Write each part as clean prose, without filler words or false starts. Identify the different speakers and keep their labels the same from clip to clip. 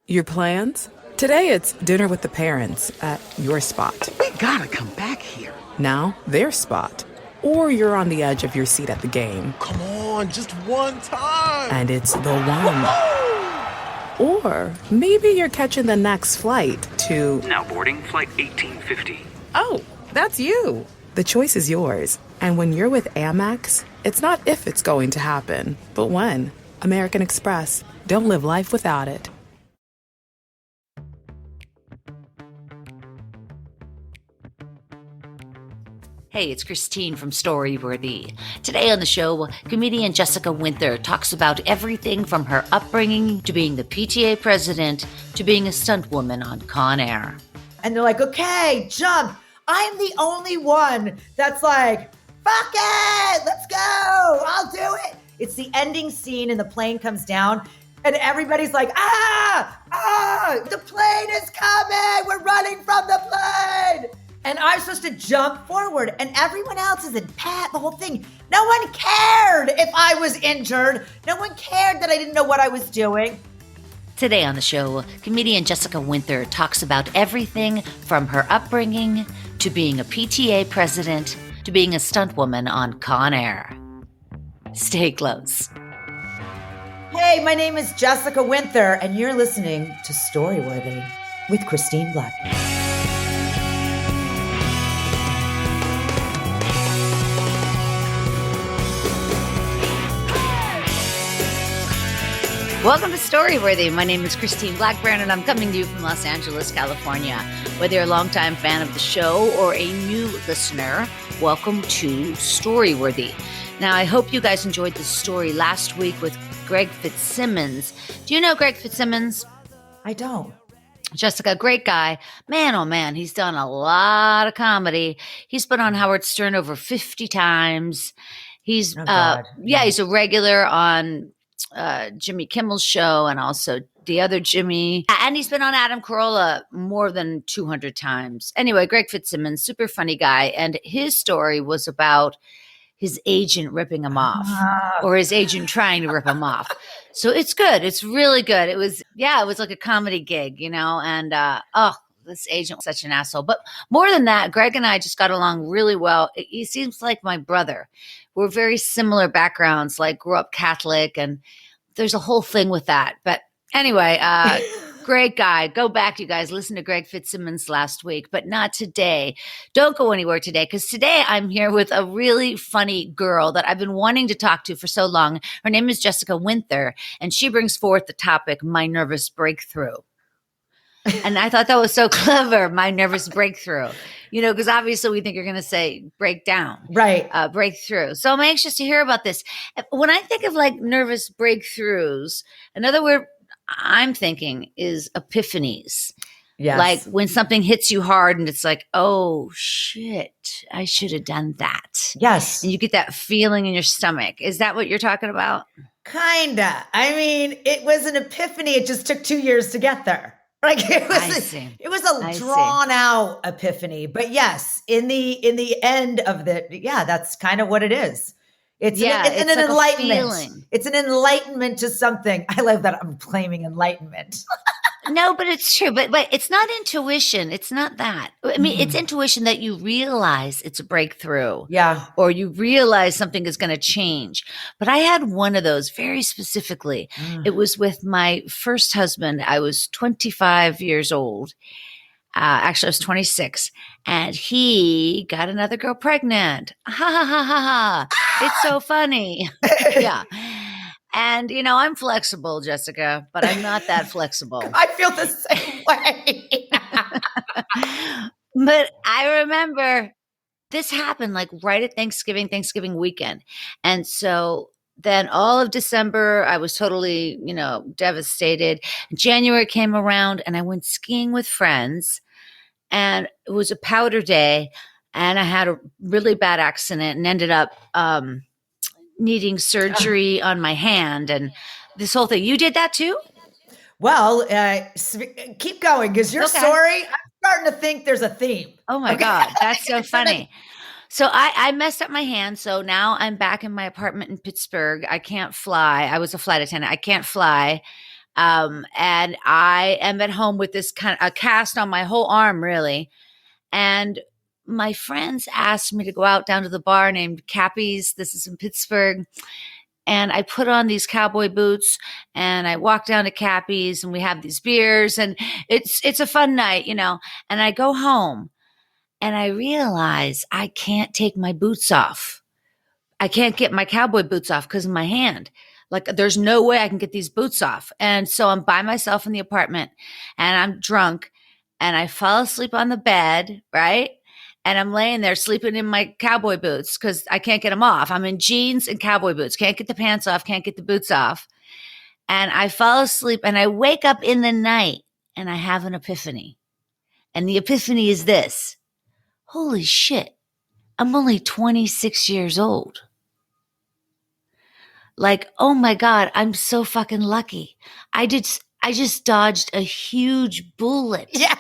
Speaker 1: Your plans? Today it's dinner with the parents at your spot.
Speaker 2: We gotta come back here.
Speaker 1: Now, their spot. Or you're on the edge of your seat at the game.
Speaker 2: Come on, just one time.
Speaker 1: And it's the one. Or maybe you're catching the next flight to...
Speaker 3: Now boarding flight 1850.
Speaker 1: Oh, that's you. The choice is yours. And when you're with Amex, it's not if it's going to happen, but when. American Express. Don't live life without it.
Speaker 4: Hey, it's Christine from Storyworthy. Today on the show, comedian Jessica Winther talks about everything from her upbringing to being the PTA president to being a stunt woman on Con Air.
Speaker 5: And they're like, okay, jump. I'm the only one that's like, fuck it, let's go, I'll do it. It's the ending scene and the plane comes down and everybody's like, the plane is coming. We're running from the plane. And I'm supposed to jump forward and everyone else is in pat, the whole thing. No one cared if I was injured. No one cared that I didn't know what I was doing.
Speaker 4: Today on the show, comedian Jessica Winther talks about everything from her upbringing to being a PTA president to being a stunt woman on Con Air. Stay close.
Speaker 5: Hey, my name is Jessica Winther and you're listening to Storyworthy with Christine Blackburn.
Speaker 4: Welcome to Storyworthy. My name is Christine Blackburn, and I'm coming to you from Los Angeles, California. Whether you're a longtime fan of the show or a new listener, welcome to Storyworthy. Now, I hope you guys enjoyed the story last week with Greg Fitzsimmons. Do you know Greg Fitzsimmons?
Speaker 5: I don't.
Speaker 4: Jessica, great guy. Man, oh man, he's done a lot of comedy. He's been on Howard Stern over 50 times. He's, he's a regular on Jimmy Kimmel's show and also the other Jimmy. And he's been on Adam Carolla more than 200 times. Anyway, Greg Fitzsimmons, super funny guy. And his story was about his agent ripping him off or his agent trying to rip him off. So it's good. It's really good. It was like a comedy gig, you know, and this agent was such an asshole. But more than that, Greg and I just got along really well. He seems like my brother. We're very similar backgrounds, like grew up Catholic, and there's a whole thing with that. But anyway, great guy. Go back, you guys. Listen to Greg Fitzsimmons last week, but not today. Don't go anywhere today, because today I'm here with a really funny girl that I've been wanting to talk to for so long. Her name is Jessica Winther, and she brings forth the topic, My Nervous Breakthrough. And I thought that was so clever, my nervous breakthrough, you know, because obviously we think you're going to say breakdown,
Speaker 5: right?
Speaker 4: Breakthrough. So I'm anxious to hear about this. When I think of like nervous breakthroughs, another word I'm thinking is epiphanies.
Speaker 5: Yes.
Speaker 4: Like when something hits you hard and it's like, oh shit, I should have done that.
Speaker 5: Yes.
Speaker 4: And you get that feeling in your stomach. Is that what you're talking about?
Speaker 5: Kinda. I mean, it was an epiphany. It just took 2 years to get there. Like it was a drawn out epiphany, but yes, in the end of that's kind of what it is. It's an
Speaker 4: like
Speaker 5: enlightenment. It's an enlightenment to something. I love that I'm claiming enlightenment.
Speaker 4: No, but it's true. But it's not intuition. It's not that. I mean, it's intuition that you realize it's a breakthrough.
Speaker 5: Yeah.
Speaker 4: Or you realize something is going to change. But I had one of those very specifically. It was with my first husband. I was 25 years old. Actually, I was 26. And he got another girl pregnant. Ha ha ha ha ha. It's so funny. Yeah. And, you know, I'm flexible, Jessica, but I'm not that flexible.
Speaker 5: I feel the same way.
Speaker 4: But I remember this happened like right at Thanksgiving weekend. And so then all of December, I was totally, you know, devastated. January came around and I went skiing with friends. And it was a powder day. And I had a really bad accident and ended up needing surgery on my hand and this whole thing. You did that too?
Speaker 5: Well, keep going because your story, I'm starting to think there's a theme.
Speaker 4: Oh my God. That's so funny. So I messed up my hand. So now I'm back in my apartment in Pittsburgh. I can't fly. I was a flight attendant. I can't fly. And I am at home with this kind of a cast on my whole arm, really. And my friends asked me to go out down to the bar named Cappy's. This is in Pittsburgh. And I put on these cowboy boots and I walk down to Cappy's and we have these beers and it's a fun night, you know. And I go home and I realize I can't take my boots off. I can't get my cowboy boots off because of my hand. Like there's no way I can get these boots off. And so I'm by myself in the apartment and I'm drunk and I fall asleep on the bed, right? And I'm laying there sleeping in my cowboy boots because I can't get them off. I'm in jeans and cowboy boots. Can't get the pants off. Can't get the boots off. And I fall asleep and I wake up in the night and I have an epiphany. And the epiphany is this. Holy shit. I'm only 26 years old. Like, oh my God, I'm so fucking lucky. I just dodged a huge bullet.
Speaker 5: Yes.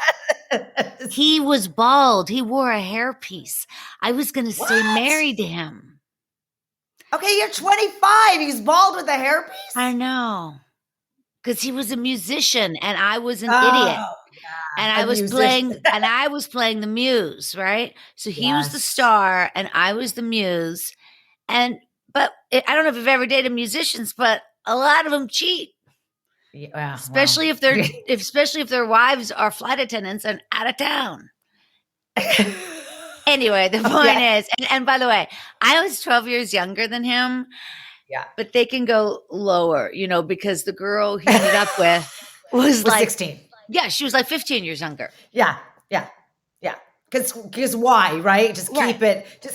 Speaker 4: He was bald. He wore a hairpiece. I was going to stay married to him.
Speaker 5: Okay, you're 25. He's bald with a hairpiece?
Speaker 4: I know. Because he was a musician and I was an
Speaker 5: Oh,
Speaker 4: idiot.
Speaker 5: God.
Speaker 4: And I was playing the muse, right? So he was the star and I was the muse. But I don't know if you've ever dated musicians, but a lot of them cheat.
Speaker 5: Yeah,
Speaker 4: especially if their wives are flight attendants and out of town. Anyway, the point is, and by the way, I was 12 years younger than him.
Speaker 5: Yeah.
Speaker 4: But they can go lower, you know, because the girl he ended up with was like
Speaker 5: 16.
Speaker 4: Yeah, she was like 15 years younger.
Speaker 5: Yeah. Because why, right? Just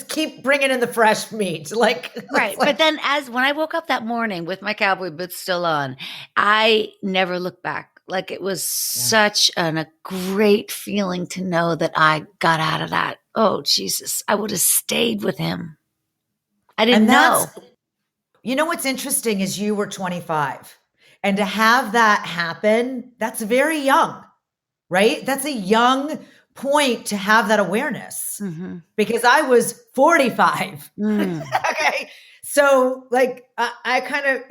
Speaker 5: keep bringing in the fresh meat.
Speaker 4: Right. But then when I woke up that morning with my cowboy boots still on, I never looked back. Like it was such a great feeling to know that I got out of that. Oh, Jesus. I would have stayed with him. I didn't know.
Speaker 5: You know what's interesting is you were 25. And to have that happen, that's very young, right? That's a young point to have that awareness because I was 45. Okay. So I kind of,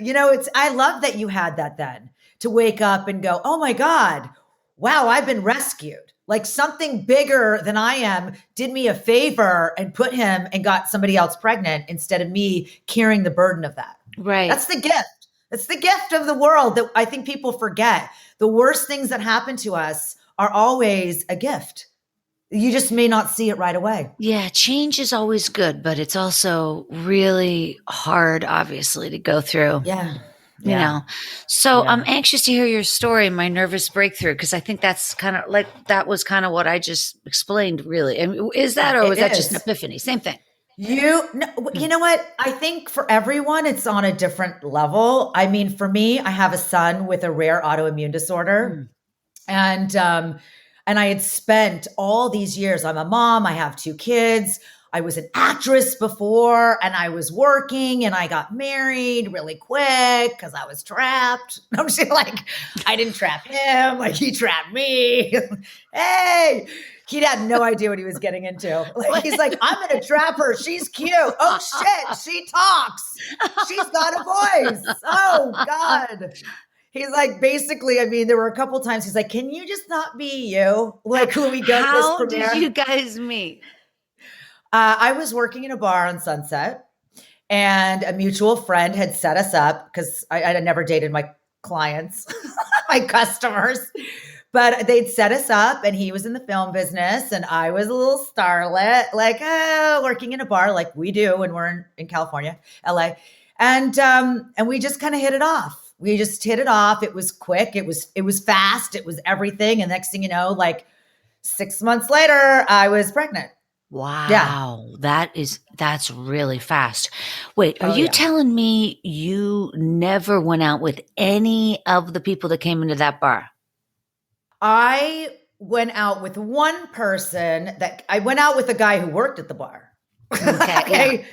Speaker 5: I love that you had that then to wake up and go, oh my God, wow, I've been rescued. Like something bigger than I am did me a favor and put him and got somebody else pregnant instead of me carrying the burden of that.
Speaker 4: Right.
Speaker 5: That's the gift. That's the gift of the world that I think people forget. The worst things that happen to us are always a gift. You just may not see it right away.
Speaker 4: Yeah, change is always good, but it's also really hard, obviously, to go through.
Speaker 5: Yeah.
Speaker 4: You know, so I'm anxious to hear your story, my nervous breakthrough, because I think that's kind of like, that was kind of what I just explained, really. And is that, or was that just an epiphany? Same thing.
Speaker 5: You know what? I think for everyone, it's on a different level. I mean, for me, I have a son with a rare autoimmune disorder. And I had spent all these years, I'm a mom, I have 2 kids. I was an actress before and I was working and I got married really quick because I was trapped. I'm just I didn't trap him. He trapped me. Hey, he had no idea what he was getting into. He's like, I'm going to trap her. She's cute. Oh shit. She talks. She's got a voice. Oh God. He's like, basically, I mean, there were a couple times he's like, can you just not be you? When we go to this premiere.
Speaker 4: How did you guys meet?
Speaker 5: I was working in a bar on Sunset and a mutual friend had set us up because I had never dated my clients, my customers, but they'd set us up and he was in the film business and I was a little starlet, working in a bar like we do when we're in California, LA. And we just kind of hit it off. We just hit it off. It was quick. It was fast. It was everything. And next thing you know, 6 months later, I was pregnant.
Speaker 4: Wow. Yeah. That's really fast. Wait, are you telling me you never went out with any of the people that came into that bar?
Speaker 5: I went out with one person I went out with a guy who worked at the bar. Okay.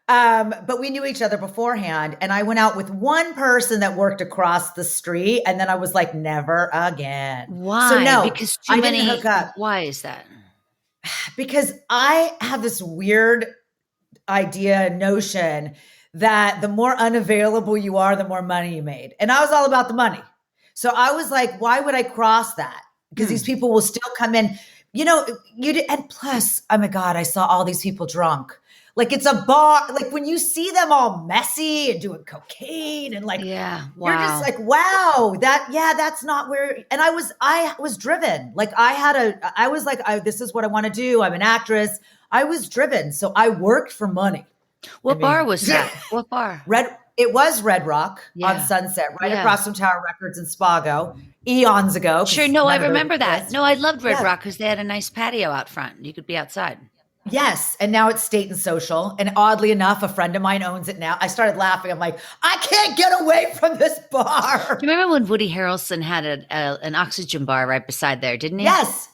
Speaker 5: But we knew each other beforehand. And I went out with one person that worked across the street. And then I was like, never again.
Speaker 4: Why?
Speaker 5: So no,
Speaker 4: because
Speaker 5: I didn't hook up.
Speaker 4: Why is that?
Speaker 5: Because I have this weird notion that the more unavailable you are, the more money you made. And I was all about the money. So I was like, why would I cross that? Because these people will still come in. And plus, oh my God, I saw all these people drunk. Like it's a bar. Like when you see them all messy and doing cocaine and like, you're just like, wow, that's not where. And I was driven. Like I was like, this is what I want to do. I'm an actress. I was driven. So I worked for money.
Speaker 4: What bar was that? What bar?
Speaker 5: It was Red Rock on Sunset, right across from Tower Records in Spago, eons ago.
Speaker 4: Sure. No, I remember that. No, I loved Red Rock because they had a nice patio out front. You could be outside.
Speaker 5: Yes. And now it's State and Social. And oddly enough, a friend of mine owns it now. I started laughing. I'm like, I can't get away from this bar.
Speaker 4: Do you remember when Woody Harrelson had an oxygen bar right beside there, didn't he?
Speaker 5: Yes.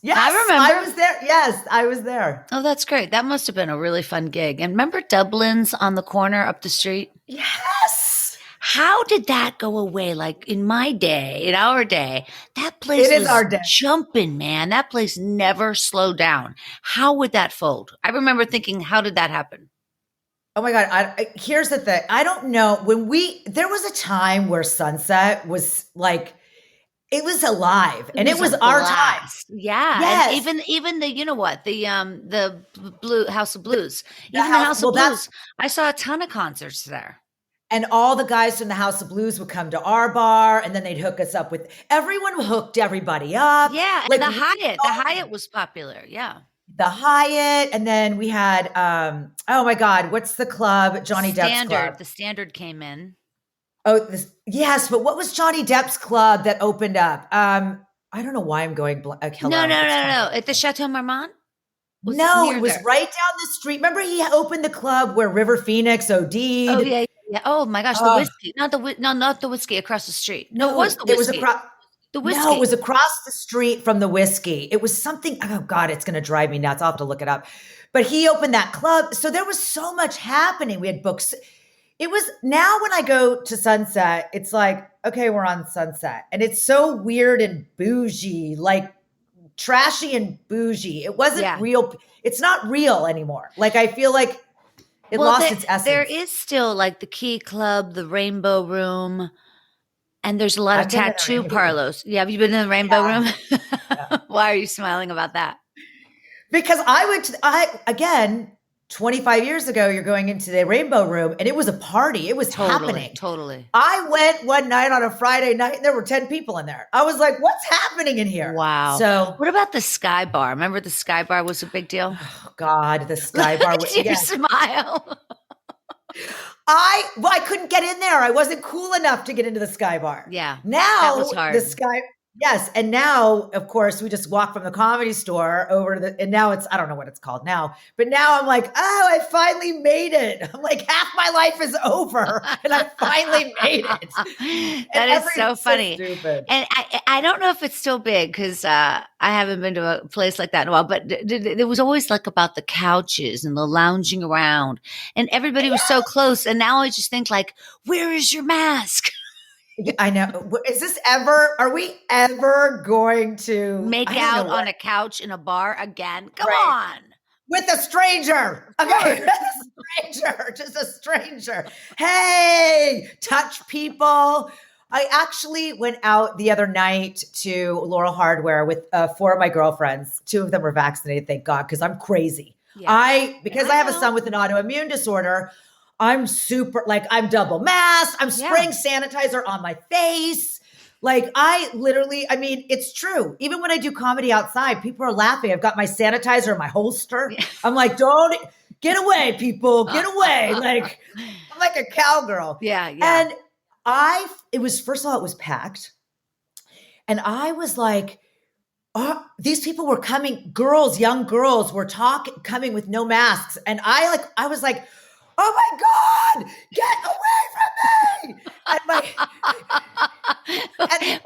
Speaker 5: I remember. I was there. Yes, I was there.
Speaker 4: Oh, that's great. That must have been a really fun gig. And remember Dublin's on the corner up the street?
Speaker 5: Yes.
Speaker 4: How did that go away? Like in our day, that place was jumping, man. That place never slowed down. How would that fold? I remember thinking, how did that happen?
Speaker 5: Oh my God. Here's the thing. I don't know. There was a time where Sunset was like, it was alive and it was our time.
Speaker 4: Yeah. Yes. And even the, you know what, the Blue House of Blues, the House of Blues. I saw a ton of concerts there.
Speaker 5: And all the guys from the House of Blues would come to our bar and then they'd hook us up with, everyone hooked everybody up.
Speaker 4: Yeah. And the Hyatt was popular. Yeah.
Speaker 5: The Hyatt. And then we had, oh my God, what's the club? Johnny Depp's club.
Speaker 4: The Standard came in.
Speaker 5: Oh, yes, but what was Johnny Depp's club that opened up? I don't know why I'm going.
Speaker 4: No. At the Chateau Marmont?
Speaker 5: It was right down the street. Remember, he opened the club where River Phoenix OD'd.
Speaker 4: Oh yeah. Oh my gosh, the whiskey, not the whiskey across the street. No, it was the whiskey.
Speaker 5: It was the whiskey. No, it was across the street from the whiskey. It was something. Oh God, it's going to drive me nuts. I'll have to look it up. But he opened that club, so there was so much happening. We had books. It was now when I go to Sunset, it's like, okay, we're on Sunset. And it's so weird and bougie, like trashy and bougie. It wasn't real. It's not real anymore. Like, I feel like it lost its essence.
Speaker 4: There is still like the Key Club, the Rainbow Room, and there's a lot of tattoo parlors. Yeah, have you been in the Rainbow Room? Yeah. Why are you smiling about that?
Speaker 5: Because again, 25 years ago, you're going into the Rainbow Room and it was a party. It was happening.
Speaker 4: Totally.
Speaker 5: I went one night on a Friday night and there were 10 people in there. I was like, what's happening in here?
Speaker 4: Wow.
Speaker 5: So
Speaker 4: what about the Sky Bar? Remember the Sky Bar was a big deal?
Speaker 5: Oh God, the Sky Bar.
Speaker 4: You smile.
Speaker 5: I couldn't get in there. I wasn't cool enough to get into the Sky Bar.
Speaker 4: Yeah.
Speaker 5: Now
Speaker 4: that was hard.
Speaker 5: Yes. And now, of course, we just walk from the Comedy Store over to and now I don't know what it's called now, but now I'm like, oh, I finally made it. I'm like, half my life is over and I finally made it.
Speaker 4: That is so funny. Stupid. And I don't know if it's still big because I haven't been to a place like that in a while, but there was always like about the couches and the lounging around and everybody was so close. And now I just think like, where is your mask?
Speaker 5: I know. Are we ever going to
Speaker 4: make out on a couch in a bar again? Come on.
Speaker 5: With a stranger. Okay. Just a stranger. Hey, touch people. I actually went out the other night to Laurel Hardware with 4 of my girlfriends. 2 of them were vaccinated, thank God, because I'm crazy. Yeah. Because I have a son with an autoimmune disorder, I'm I'm double masked. I'm spraying sanitizer on my face. Like it's true. Even when I do comedy outside, people are laughing. I've got my sanitizer in my holster. Yeah. I'm like, don't get away, people, get away. Like, I'm like a cowgirl.
Speaker 4: Yeah. Yeah.
Speaker 5: And first of all, it was packed. And I was like, these people were coming, young girls were coming with no masks. And I was like, oh my God, get away from me.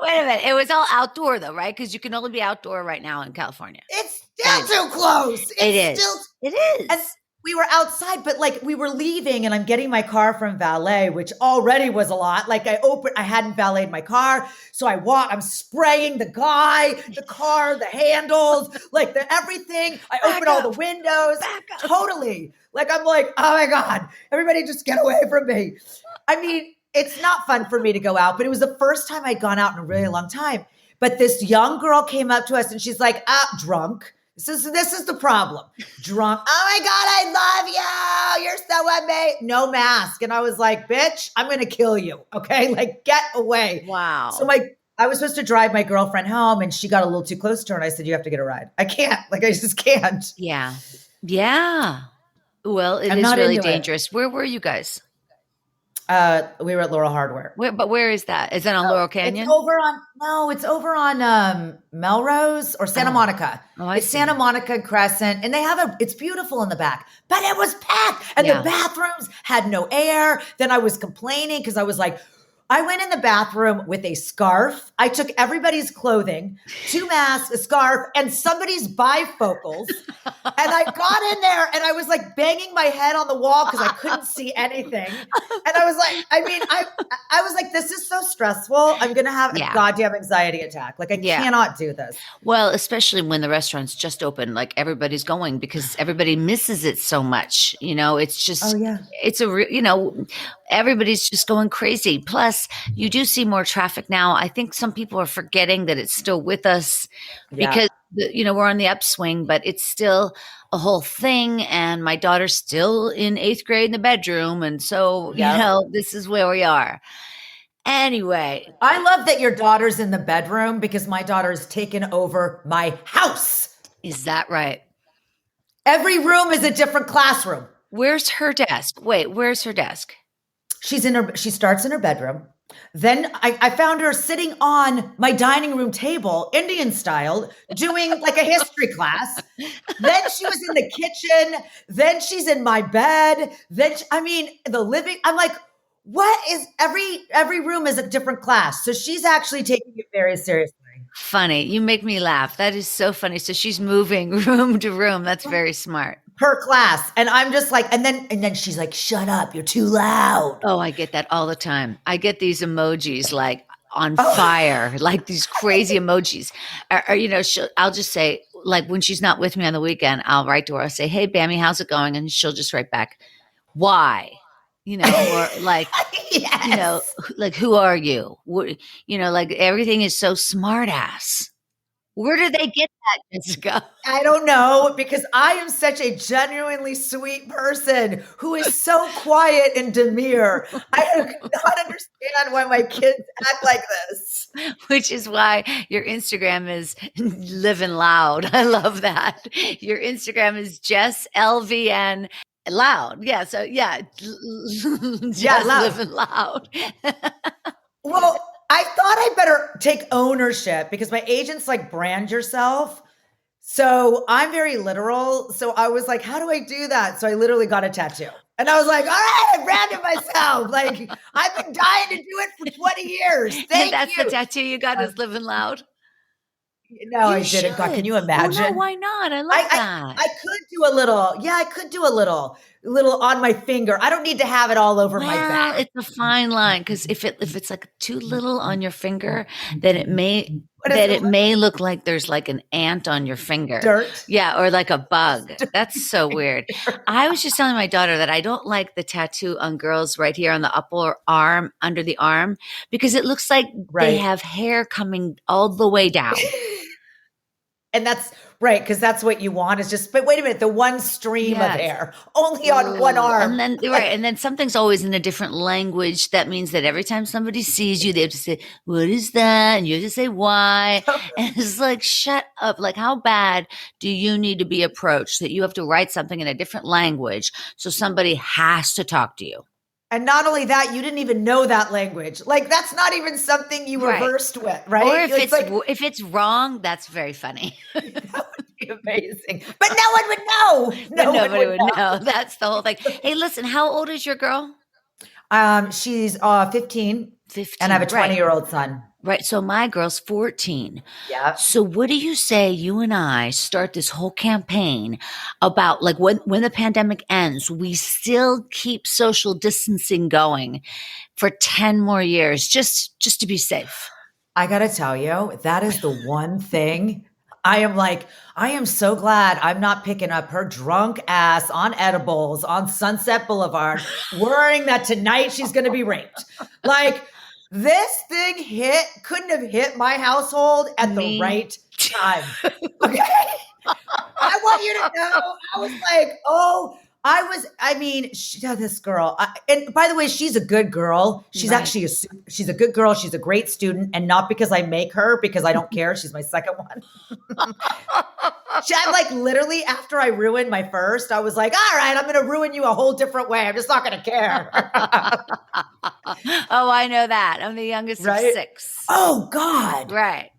Speaker 4: Wait a minute. It was all outdoor though, right? Because you can only be outdoor right now in California.
Speaker 5: It's still too close.
Speaker 4: It is.
Speaker 5: And we were outside, but like we were leaving and I'm getting my car from valet, which already was a lot. Like I hadn't valeted my car. So I'm spraying the car, the handles, like everything. I open all the windows. Totally. Like, I'm like, oh my God, everybody just get away from me. I mean, it's not fun for me to go out, but it was the first time I'd gone out in a really long time. But this young girl came up to us and she's like, drunk. This is the problem. Drunk. Oh my God, I love you. You're so amazing. No mask. And I was like, bitch, I'm going to kill you. Okay. Like, get away.
Speaker 4: Wow.
Speaker 5: So I was supposed to drive my girlfriend home and she got a little too close to her. And I said, you have to get a ride. I can't. Like, I just can't.
Speaker 4: Yeah. Yeah. Well, it
Speaker 5: I'm
Speaker 4: is
Speaker 5: not
Speaker 4: really
Speaker 5: into it.
Speaker 4: dangerous. Where were you guys?
Speaker 5: We were at Laurel Hardware.
Speaker 4: Where is that? Is that on Laurel Canyon?
Speaker 5: It's over on Melrose or Santa Monica.
Speaker 4: Oh,
Speaker 5: it's Santa Monica Crescent, and they have it's beautiful in the back, but it was packed, and the bathrooms had no air. Then I was complaining because I was like, I went in the bathroom with a scarf. I took everybody's clothing, 2 masks, a scarf, and somebody's bifocals. And I got in there and I was like banging my head on the wall because I couldn't see anything. And I was like, I was like, this is so stressful. I'm going to have a goddamn anxiety attack. Like I cannot do this.
Speaker 4: Well, especially when the restaurant's just open, like everybody's going because everybody misses it so much. You know, it's just, everybody's just going crazy. Plus, you do see more traffic now. I think some people are forgetting that it's still with us because, we're on the upswing, but it's still a whole thing. And my daughter's still in 8th grade in the bedroom. And so, this is where we are. Anyway.
Speaker 5: I love that your daughter's in the bedroom because my daughter's taken over my house.
Speaker 4: Is that right?
Speaker 5: Every room is a different classroom.
Speaker 4: Where's her desk? Wait, where's her desk?
Speaker 5: She starts in her bedroom. Then I found her sitting on my dining room table, Indian style, doing like a history class. Then she was in the kitchen. Then she's in my bed. The living. I'm like, what is every room is a different class. So she's actually taking it very seriously.
Speaker 4: Funny. You make me laugh. That is so funny. So she's moving room to room. That's very smart.
Speaker 5: Per class. And I'm just like, and then she's like, shut up. You're too loud.
Speaker 4: Oh, I get that all the time. I get these emojis like on fire, like these crazy emojis. I'll just say, like when she's not with me on the weekend, I'll write to her. I'll say, hey, Bammy, how's it going? And she'll just write back, why? Or like, like, who are you? Like everything is so smart ass. Where did they get that, Jessica?
Speaker 5: I don't know, because I am such a genuinely sweet person who is so quiet and demure. I do not understand why my kids act like this.
Speaker 4: Which is why your Instagram is living loud. I love that. Your Instagram is Jess LVN loud. Yeah. So just
Speaker 5: loud.
Speaker 4: Living loud.
Speaker 5: Well, I thought I better take ownership because my agent's like, brand yourself. So I'm very literal. So I was like, how do I do that? So I literally got a tattoo. And I was like, all right, I branded myself. Like, I've been dying to do it for 20 years.
Speaker 4: That's the tattoo you got is living loud?
Speaker 5: No, I didn't. God, can you imagine?
Speaker 4: Oh, no, why not? I love that.
Speaker 5: I could do a little. Yeah, I could do a little on my finger. I don't need to have it all over my back.
Speaker 4: It's a fine line because if it's like too little on your finger, then it may look like there's like an ant on your finger.
Speaker 5: Dirt.
Speaker 4: Yeah, or like a bug. That's so weird. I was just telling my daughter that I don't like the tattoo on girls right here on the upper arm, under the arm, because it looks like they have hair coming all the way down.
Speaker 5: And that's right, because that's what you want is just, but wait a minute, the one stream of hair only on one arm.
Speaker 4: And then something's always in a different language. That means that every time somebody sees you, they have to say, what is that? And you have to say why. And it's like, shut up. Like, how bad do you need to be approached that you have to write something in a different language so somebody has to talk to you?
Speaker 5: And not only that, you didn't even know that language. Like, that's not even something you were versed with, right?
Speaker 4: Or if it's wrong, that's very funny.
Speaker 5: That would be amazing. But no one would know.
Speaker 4: Nobody would know. That's the whole thing. Hey, listen, how old is your girl?
Speaker 5: She's 15.
Speaker 4: 15.
Speaker 5: And I have a 20-year-old son.
Speaker 4: Right. So my girl's 14.
Speaker 5: Yeah.
Speaker 4: So what do you say you and I start this whole campaign about like when the pandemic ends, we still keep social distancing going for 10 more years just to be safe?
Speaker 5: I got to tell you, that is the one thing I am so glad I'm not picking up her drunk ass on edibles on Sunset Boulevard, worrying that tonight she's going to be raped. Like, this thing couldn't have hit my household at the right time. Okay. I want you to know, I was like, this girl. And by the way, she's a good girl. She's actually she's a good girl. She's a great student. And not because I make her, because I don't care. She's my second one. I'm like, literally, after I ruined my first, I was like, all right, I'm going to ruin you a whole different way. I'm just not going to care.
Speaker 4: Oh, I know that. I'm the youngest of 6.
Speaker 5: Oh, God.
Speaker 4: Right.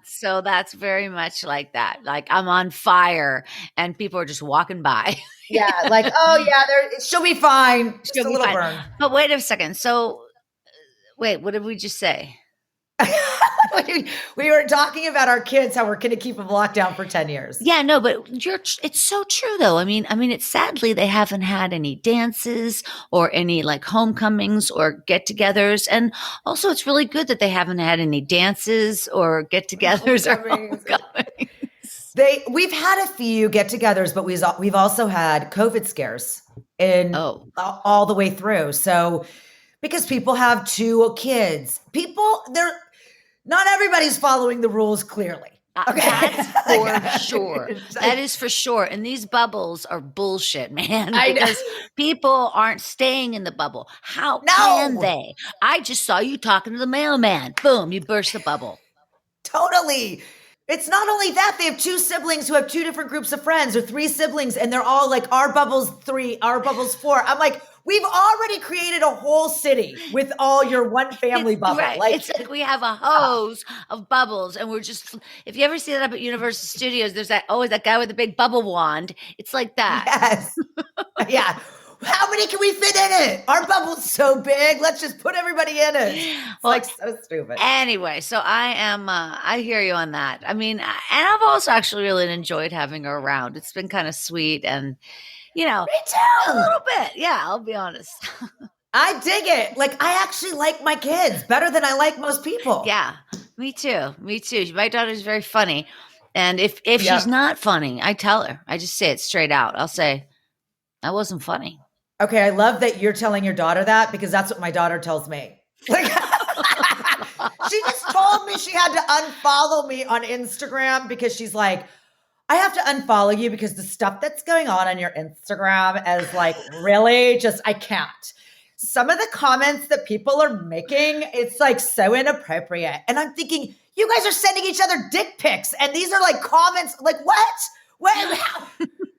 Speaker 4: So that's very much like that. Like, I'm on fire and people are just walking by.
Speaker 5: Yeah. Like, oh, yeah, she'll be fine. Just a little burn.
Speaker 4: But wait a second. So, wait, what did we just say?
Speaker 5: We were talking about our kids, how we're going to keep them locked down for 10 years.
Speaker 4: Yeah, no, but it's so true though. I mean, it's sadly they haven't had any dances or any like homecomings or get-togethers. And also it's really good that they haven't had any dances or get-togethers or homecomings.
Speaker 5: We've had a few get-togethers, but we've also had COVID scares all the way through. So because people have 2 kids, not everybody's following the rules clearly. Okay.
Speaker 4: That's for sure. That is for sure. And these bubbles are bullshit, man. Because people aren't staying in the bubble. How can they? I just saw you talking to the mailman. Boom, you burst the bubble.
Speaker 5: Totally. It's not only that, they have 2 siblings who have 2 different groups of friends, or 3 siblings, and they're all like, our bubble's 3, our bubble's 4. I'm like, we've already created a whole city with all your one family bubble.
Speaker 4: Right.
Speaker 5: Like,
Speaker 4: it's like we have a hose of bubbles, and we're just, if you ever see that up at Universal Studios, there's always that guy with the big bubble wand. It's like that.
Speaker 5: Yes. Yeah. How many can we fit in it? Our bubble's so big. Let's just put everybody in it. It's like so stupid.
Speaker 4: Anyway, so I hear you on that. I mean, and I've also actually really enjoyed having her around. It's been kind of sweet and, me too. A little bit. Yeah, I'll be honest.
Speaker 5: I dig it. Like, I actually like my kids better than I like most people.
Speaker 4: Yeah, me too. Me too. My daughter's very funny. And if she's not funny, I tell her. I just say it straight out. I'll say, that wasn't funny.
Speaker 5: Okay, I love that you're telling your daughter that, because that's what my daughter tells me. Like, she just told me she had to unfollow me on Instagram because she's like, I have to unfollow you because the stuff that's going on your Instagram is like, really just, I can't. Some of the comments that people are making, it's like so inappropriate. And I'm thinking, you guys are sending each other dick pics. And these are like comments, like what? How?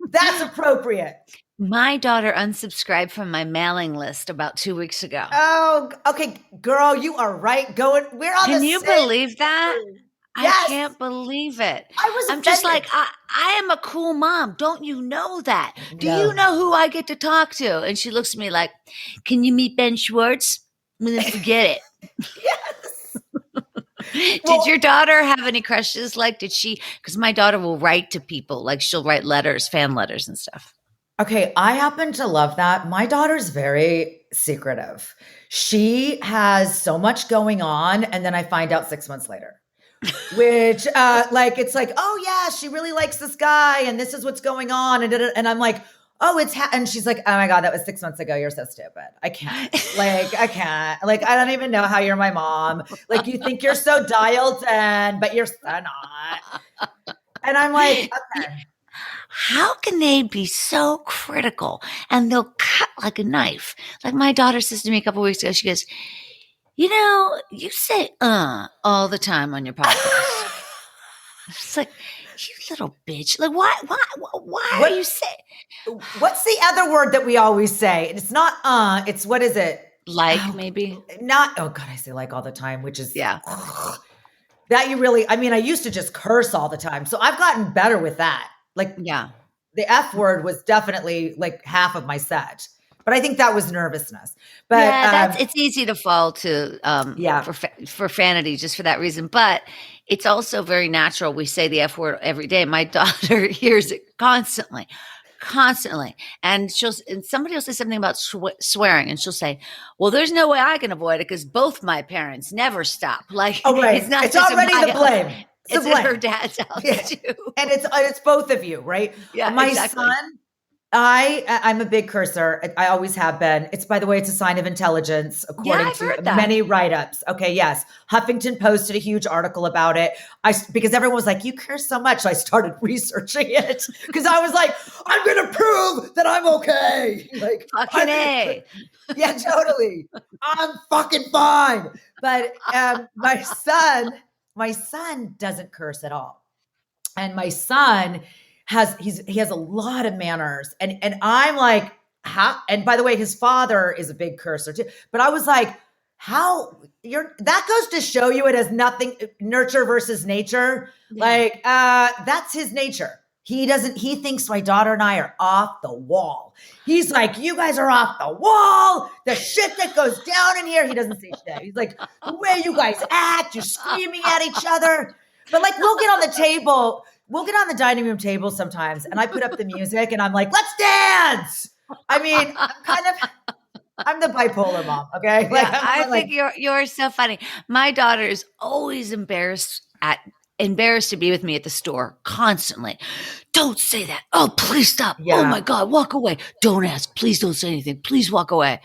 Speaker 5: That's appropriate.
Speaker 4: My daughter unsubscribed from my mailing list about 2 weeks ago.
Speaker 5: Oh, okay. Girl, you are right. We're on
Speaker 4: Can you believe that?
Speaker 5: Yes.
Speaker 4: I can't believe it. I'm just like, I am a cool mom. Don't you know that? Do you know who I get to talk to? And she looks at me like, can you meet Ben Schwartz? Well, then forget it.
Speaker 5: Yes.
Speaker 4: Did your daughter have any crushes? Like, did she? Because my daughter will write to people. Like, she'll write letters, fan letters and stuff.
Speaker 5: Okay, I happen to love that. My daughter's very secretive. She has so much going on, and then I find out 6 months later. Which, it's like, oh yeah, she really likes this guy, and this is what's going on, and I'm like, oh, and she's like, oh my God, that was 6 months ago. You're so stupid. I can't. I can't. Like, I don't even know how you're my mom. Like, you think you're so dialed in, but you're so not. And I'm like, okay.
Speaker 4: How can they be so critical and they'll cut like a knife? Like my daughter says to me a couple of weeks ago, she goes, you say all the time on your podcast. It's like, you little bitch. Like, why are you saying?
Speaker 5: What's the other word that we always say? It's not it's what is it?
Speaker 4: Like, maybe?
Speaker 5: Not, oh God, I say like all the time, which is
Speaker 4: that
Speaker 5: you really, I used to just curse all the time. So I've gotten better with that. Like, the F word was definitely like half of my set, but I think that was nervousness. But
Speaker 4: it's easy to fall to, for vanity just for that reason. But it's also very natural. We say the F word every day. My daughter hears it constantly. And somebody will say something about swearing, and she'll say, well, there's no way I can avoid it because both my parents never stop. Like,
Speaker 5: oh, right. It's already the blame. It's a
Speaker 4: at her
Speaker 5: blend.
Speaker 4: dad's house
Speaker 5: Yeah.
Speaker 4: too.
Speaker 5: And it's both of you, right?
Speaker 4: Yeah,
Speaker 5: My
Speaker 4: exactly.
Speaker 5: son, I'm a big cursor. I always have been. It's, by the way, it's a sign of intelligence,
Speaker 4: Yeah,
Speaker 5: according
Speaker 4: I've
Speaker 5: to
Speaker 4: heard that.
Speaker 5: many write-ups. Okay, yes. Huffington posted a huge article about it. Because everyone was like, you curse so much. So I started researching it because I was like, I'm going to prove that I'm okay. Like,
Speaker 4: Fucking A.
Speaker 5: yeah, totally. I'm fucking fine. But my son doesn't curse at all. And my son he has a lot of manners. And I'm like, how? And by the way, his father is a big cursor too. But I was like, that goes to show you it has nothing, nurture versus nature.
Speaker 4: Yeah.
Speaker 5: Like, that's his nature. He thinks my daughter and I are off the wall. He's like, you guys are off the wall. The shit that goes down in here. He doesn't say shit. He's like, the way you guys act, you're screaming at each other. But like, we'll get on the dining room table sometimes, and I put up the music and I'm like, let's dance. I mean, I'm the bipolar mom. Okay. Like,
Speaker 4: Yeah, I think you're so funny. My daughter is always embarrassed to be with me at the store constantly. Don't say that. Oh, please stop.
Speaker 5: Yeah.
Speaker 4: Oh my God, walk away. Don't ask. Please don't say anything. Please walk away.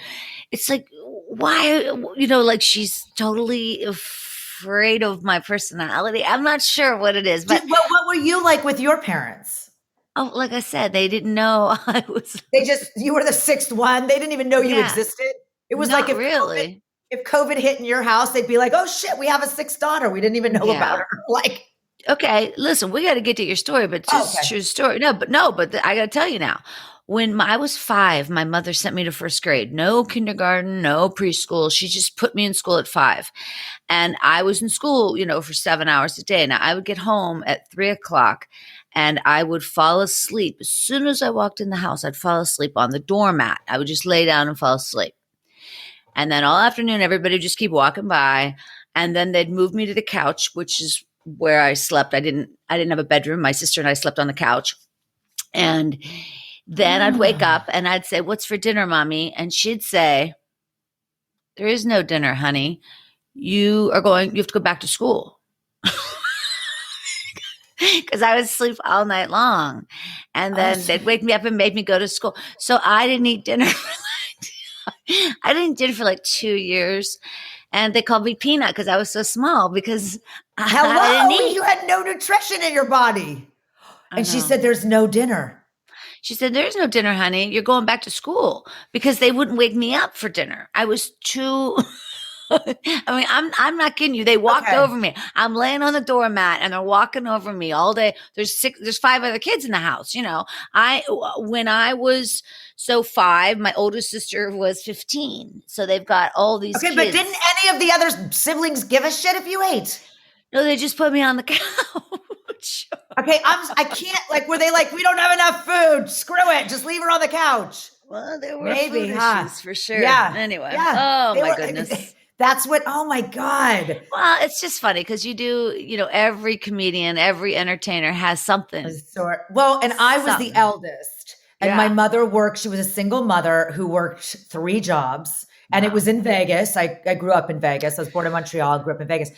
Speaker 4: It's like, why, like she's totally afraid of my personality. I'm not sure what it is, but
Speaker 5: what were you like with your parents?
Speaker 4: oh, like I said, they didn't know I was.
Speaker 5: You were the sixth one. They didn't even know you existed. It was
Speaker 4: Not
Speaker 5: like
Speaker 4: really.
Speaker 5: If COVID hit in your house, they'd be like, oh shit, we have a sixth daughter. We didn't even know about her. Like,
Speaker 4: okay, listen, we got to get to your story, but just true story. But I got to tell you now. When I was 5, my mother sent me to first grade. No kindergarten, no preschool. She just put me in school at 5. And I was in school, for 7 hours a day. Now, I would get home at 3 o'clock and I would fall asleep. As soon as I walked in the house, I'd fall asleep on the doormat. I would just lay down and fall asleep. And then all afternoon, everybody would just keep walking by. And then they'd move me to the couch, which is where I slept. I didn't have a bedroom. My sister and I slept on the couch. And then I'd wake up and I'd say, what's for dinner, Mommy? And she'd say, there is no dinner, honey. You have to go back to school. Because I would sleep all night long. And then they'd wake me up and make me go to school. So I didn't eat dinner for like 2 years. And they called me Peanut because I was so small because I didn't eat.
Speaker 5: You had no nutrition in your body. And she said, there's no dinner.
Speaker 4: She said, there's no dinner, honey. You're going back to school, because they wouldn't wake me up for dinner. I was too, I mean, I'm not kidding you. They walked over me. I'm laying on the doormat and they're walking over me all day. There's 5 other kids in the house. When I was 5, my oldest sister was 15. So they've got all these kids.
Speaker 5: But didn't any of the other siblings give a shit if you ate?
Speaker 4: No, they just put me on the couch.
Speaker 5: Okay, I can't, like, were they like, we don't have enough food, screw it, just leave her on the couch?
Speaker 4: Well, there were
Speaker 5: Maybe,
Speaker 4: food
Speaker 5: huh?
Speaker 4: issues for sure.
Speaker 5: Yeah.
Speaker 4: Anyway.
Speaker 5: Yeah.
Speaker 4: Oh, my goodness.
Speaker 5: That's what, oh my God.
Speaker 4: Well, it's just funny because you do, every comedian, every entertainer has something.
Speaker 5: Well, and I was the eldest. And my mother she was a single mother who worked 3 jobs. And it was in Vegas. I grew up in Vegas. I was born in Montreal, grew up in Vegas.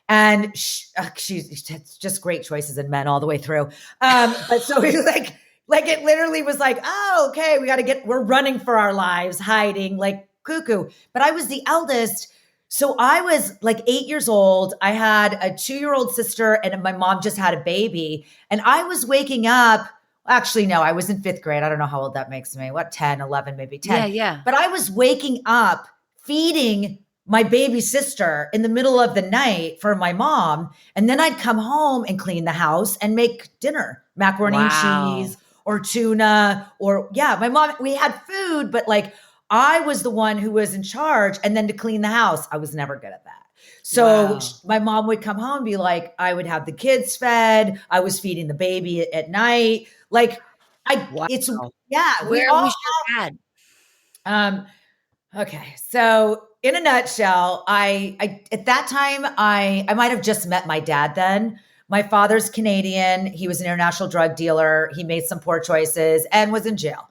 Speaker 5: And she's just great choices in men all the way through. But so it was like it literally was like, oh, okay, we're running for our lives, hiding like cuckoo. But I was the eldest. So I was like 8 years old. I had a 2-year-old sister and my mom just had a baby. And I was waking up. Actually, no, I was in 5th grade. I don't know how old that makes me. What, 10, 11, maybe 10.
Speaker 4: Yeah.
Speaker 5: But I was waking up, feeding my baby sister in the middle of the night for my mom. And then I'd come home and clean the house and make dinner, macaroni and cheese or tuna my mom, we had food, but like I was the one who was in charge. And then to clean the house, I was never good at that. So my mom would come home and be like, I would have the kids fed. I was feeding the baby at night. Like
Speaker 4: Where was your dad?
Speaker 5: Okay. So in a nutshell, I at that time, I might have just met my dad then. My father's Canadian. He was an international drug dealer. He made some poor choices and was in jail.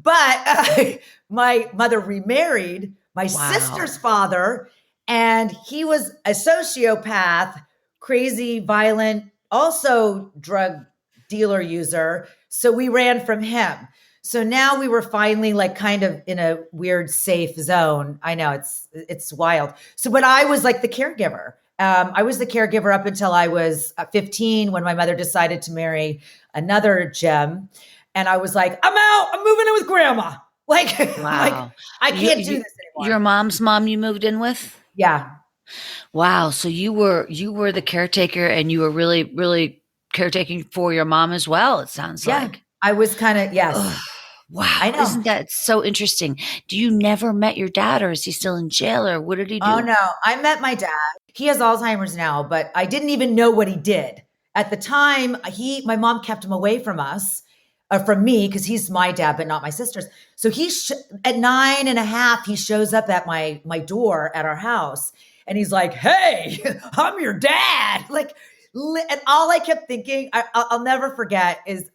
Speaker 5: But my mother remarried my sister's father, and he was a sociopath, crazy, violent, also drug dealer user. So we ran from him. So now we were finally like kind of in a weird safe zone. I know it's wild. So, but I was like the caregiver. I was the caregiver up until I was 15 when my mother decided to marry another gem. And I was like, I'm out. I'm moving in with grandma. Like,
Speaker 4: Wow.
Speaker 5: I can't do this anymore.
Speaker 4: Your mom's mom you moved in with?
Speaker 5: Yeah.
Speaker 4: Wow. So you were the caretaker, and you were really, really caretaking for your mom as well, it sounds like.
Speaker 5: I was kind of, yes.
Speaker 4: Ugh. Wow.
Speaker 5: I know.
Speaker 4: Isn't that so interesting? Do you never met your dad, or is he still in jail, or what did he do?
Speaker 5: Oh, no. I met my dad. He has Alzheimer's now, but I didn't even know what he did. At the time, my mom kept him away from us, from me, because he's my dad, but not my sister's. So at 9.5, he shows up at my door at our house, and he's like, "Hey, I'm your dad." Like, and all I kept thinking, I'll never forget, is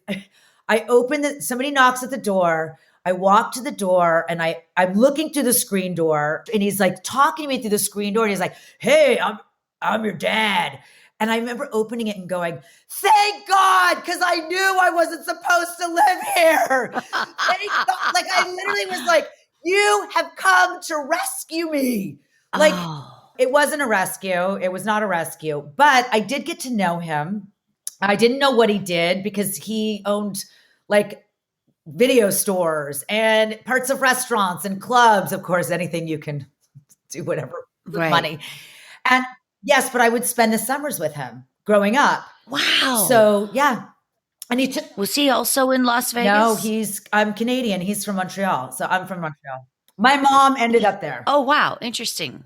Speaker 5: I opened it. Somebody knocks at the door. I walk to the door, and I'm looking through the screen door, and he's like talking to me through the screen door. And he's like, "Hey, I'm your dad." And I remember opening it and going, "Thank God," because I knew I wasn't supposed to live here. Thank God. Like, I literally was like, "You have come to rescue me." Like, It wasn't a rescue. It was not a rescue, but I did get to know him. I didn't know what he did because he owned like video stores and parts of restaurants and clubs. Of course, anything you can do, whatever with money. And yes, but I would spend the summers with him growing up.
Speaker 4: Wow.
Speaker 5: So yeah. And
Speaker 4: was he also in Las Vegas?
Speaker 5: No, I'm Canadian. He's from Montreal. So I'm from Montreal. My mom ended up there.
Speaker 4: Oh, wow. Interesting.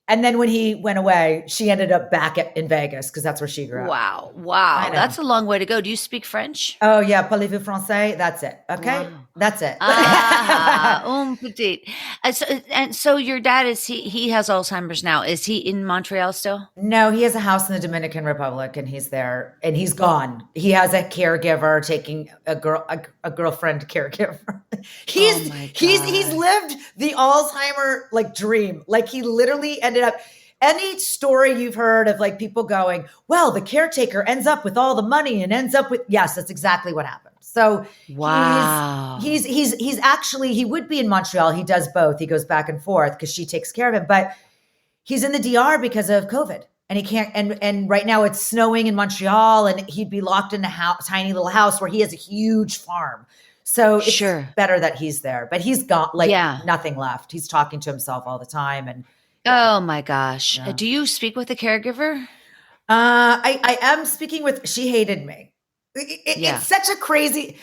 Speaker 5: And then when he went away, she ended up back in Vegas because that's where she grew up.
Speaker 4: Wow. That's a long way to go. Do you speak French?
Speaker 5: Oh, yeah. Parlez-vous français? That's it. Okay. Wow. That's it.
Speaker 4: Petit. And so your dad he has Alzheimer's now. Is he in Montreal still?
Speaker 5: No, he has a house in the Dominican Republic, and he's there, and he's gone. He has a caregiver taking a girlfriend caregiver. He's lived the Alzheimer like dream. Like, he literally ended up, any story you've heard of like people going, well, the caretaker ends up with all the money and ends up with, yes, that's exactly what happened. So
Speaker 4: wow.
Speaker 5: He's actually, he would be in Montreal. He does both. He goes back and forth because she takes care of him, but he's in the DR because of COVID, and he can't, and right now it's snowing in Montreal, and he'd be locked in a tiny little house where he has a huge farm. So it's better that he's there, but he's got nothing left. He's talking to himself all the time. And
Speaker 4: oh my gosh. Yeah. Do you speak with the caregiver?
Speaker 5: I am speaking with, she hated me. It's such a crazy.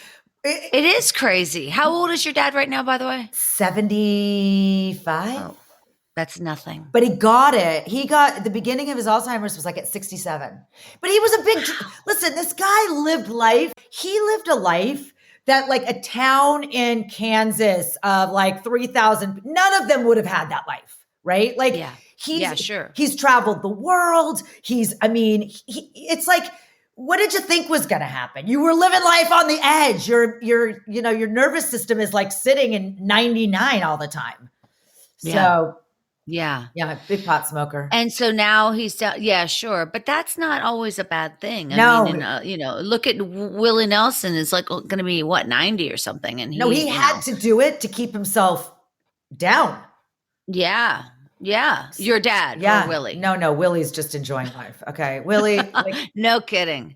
Speaker 4: It is crazy. How old is your dad right now, by the way?
Speaker 5: 75. Oh,
Speaker 4: that's nothing.
Speaker 5: But he got it. The beginning of his Alzheimer's was like at 67. But he was listen, this guy lived life. He lived a life that like a town in Kansas of like 3,000, none of them would have had that life, right? Like, he's traveled the world. It's like, what did you think was going to happen? You were living life on the edge. Your nervous system is like sitting in 99 all the time. So yeah, big pot smoker.
Speaker 4: And so now he's down. Yeah, sure. But that's not always a bad thing.
Speaker 5: I
Speaker 4: mean, look at Willie Nelson is like going to be 90 or something. And
Speaker 5: he had to do it to keep himself down.
Speaker 4: Yeah. Yeah. Your dad or Willie?
Speaker 5: No, Willie's just enjoying life. Okay. Willie.
Speaker 4: No kidding.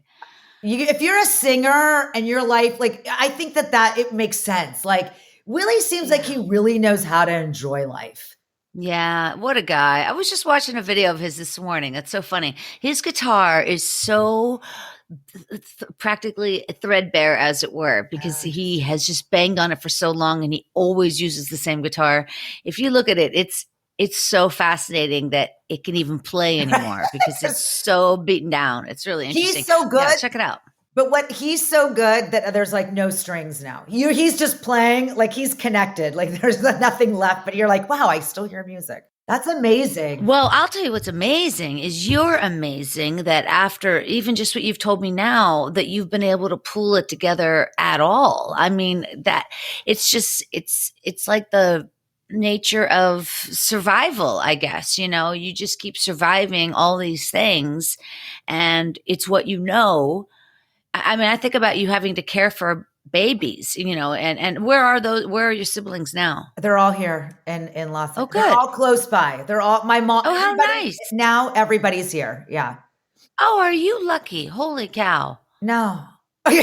Speaker 5: If you're a singer and your life, like, I think that it makes sense. Like, Willie seems like he really knows how to enjoy life.
Speaker 4: Yeah. What a guy. I was just watching a video of his this morning. It's so funny. His guitar is so practically threadbare, as it were, because he has just banged on it for so long, and he always uses the same guitar. If you look at it, it's so fascinating that it can even play anymore because it's so beaten down. It's really interesting.
Speaker 5: He's so good.
Speaker 4: Yeah, check it out.
Speaker 5: But he's so good that there's like no strings now. He's just playing, like he's connected. Like there's nothing left, but you're like, wow, I still hear music. That's amazing.
Speaker 4: Well, I'll tell you what's amazing is you're amazing that after even just what you've told me now, that you've been able to pull it together at all. I mean, that it's just, it's like nature of survival, I guess. You just keep surviving all these things, and it's what you know. I mean, I think about you having to care for babies, and where are your siblings now?
Speaker 5: They're all here in Los
Speaker 4: Oh,
Speaker 5: Angeles. They're
Speaker 4: good.
Speaker 5: all close by. They're all my mom.
Speaker 4: Oh, how
Speaker 5: Everybody,
Speaker 4: nice.
Speaker 5: now everybody's here. Yeah.
Speaker 4: Oh, are you lucky? Holy cow.
Speaker 5: No.
Speaker 4: No,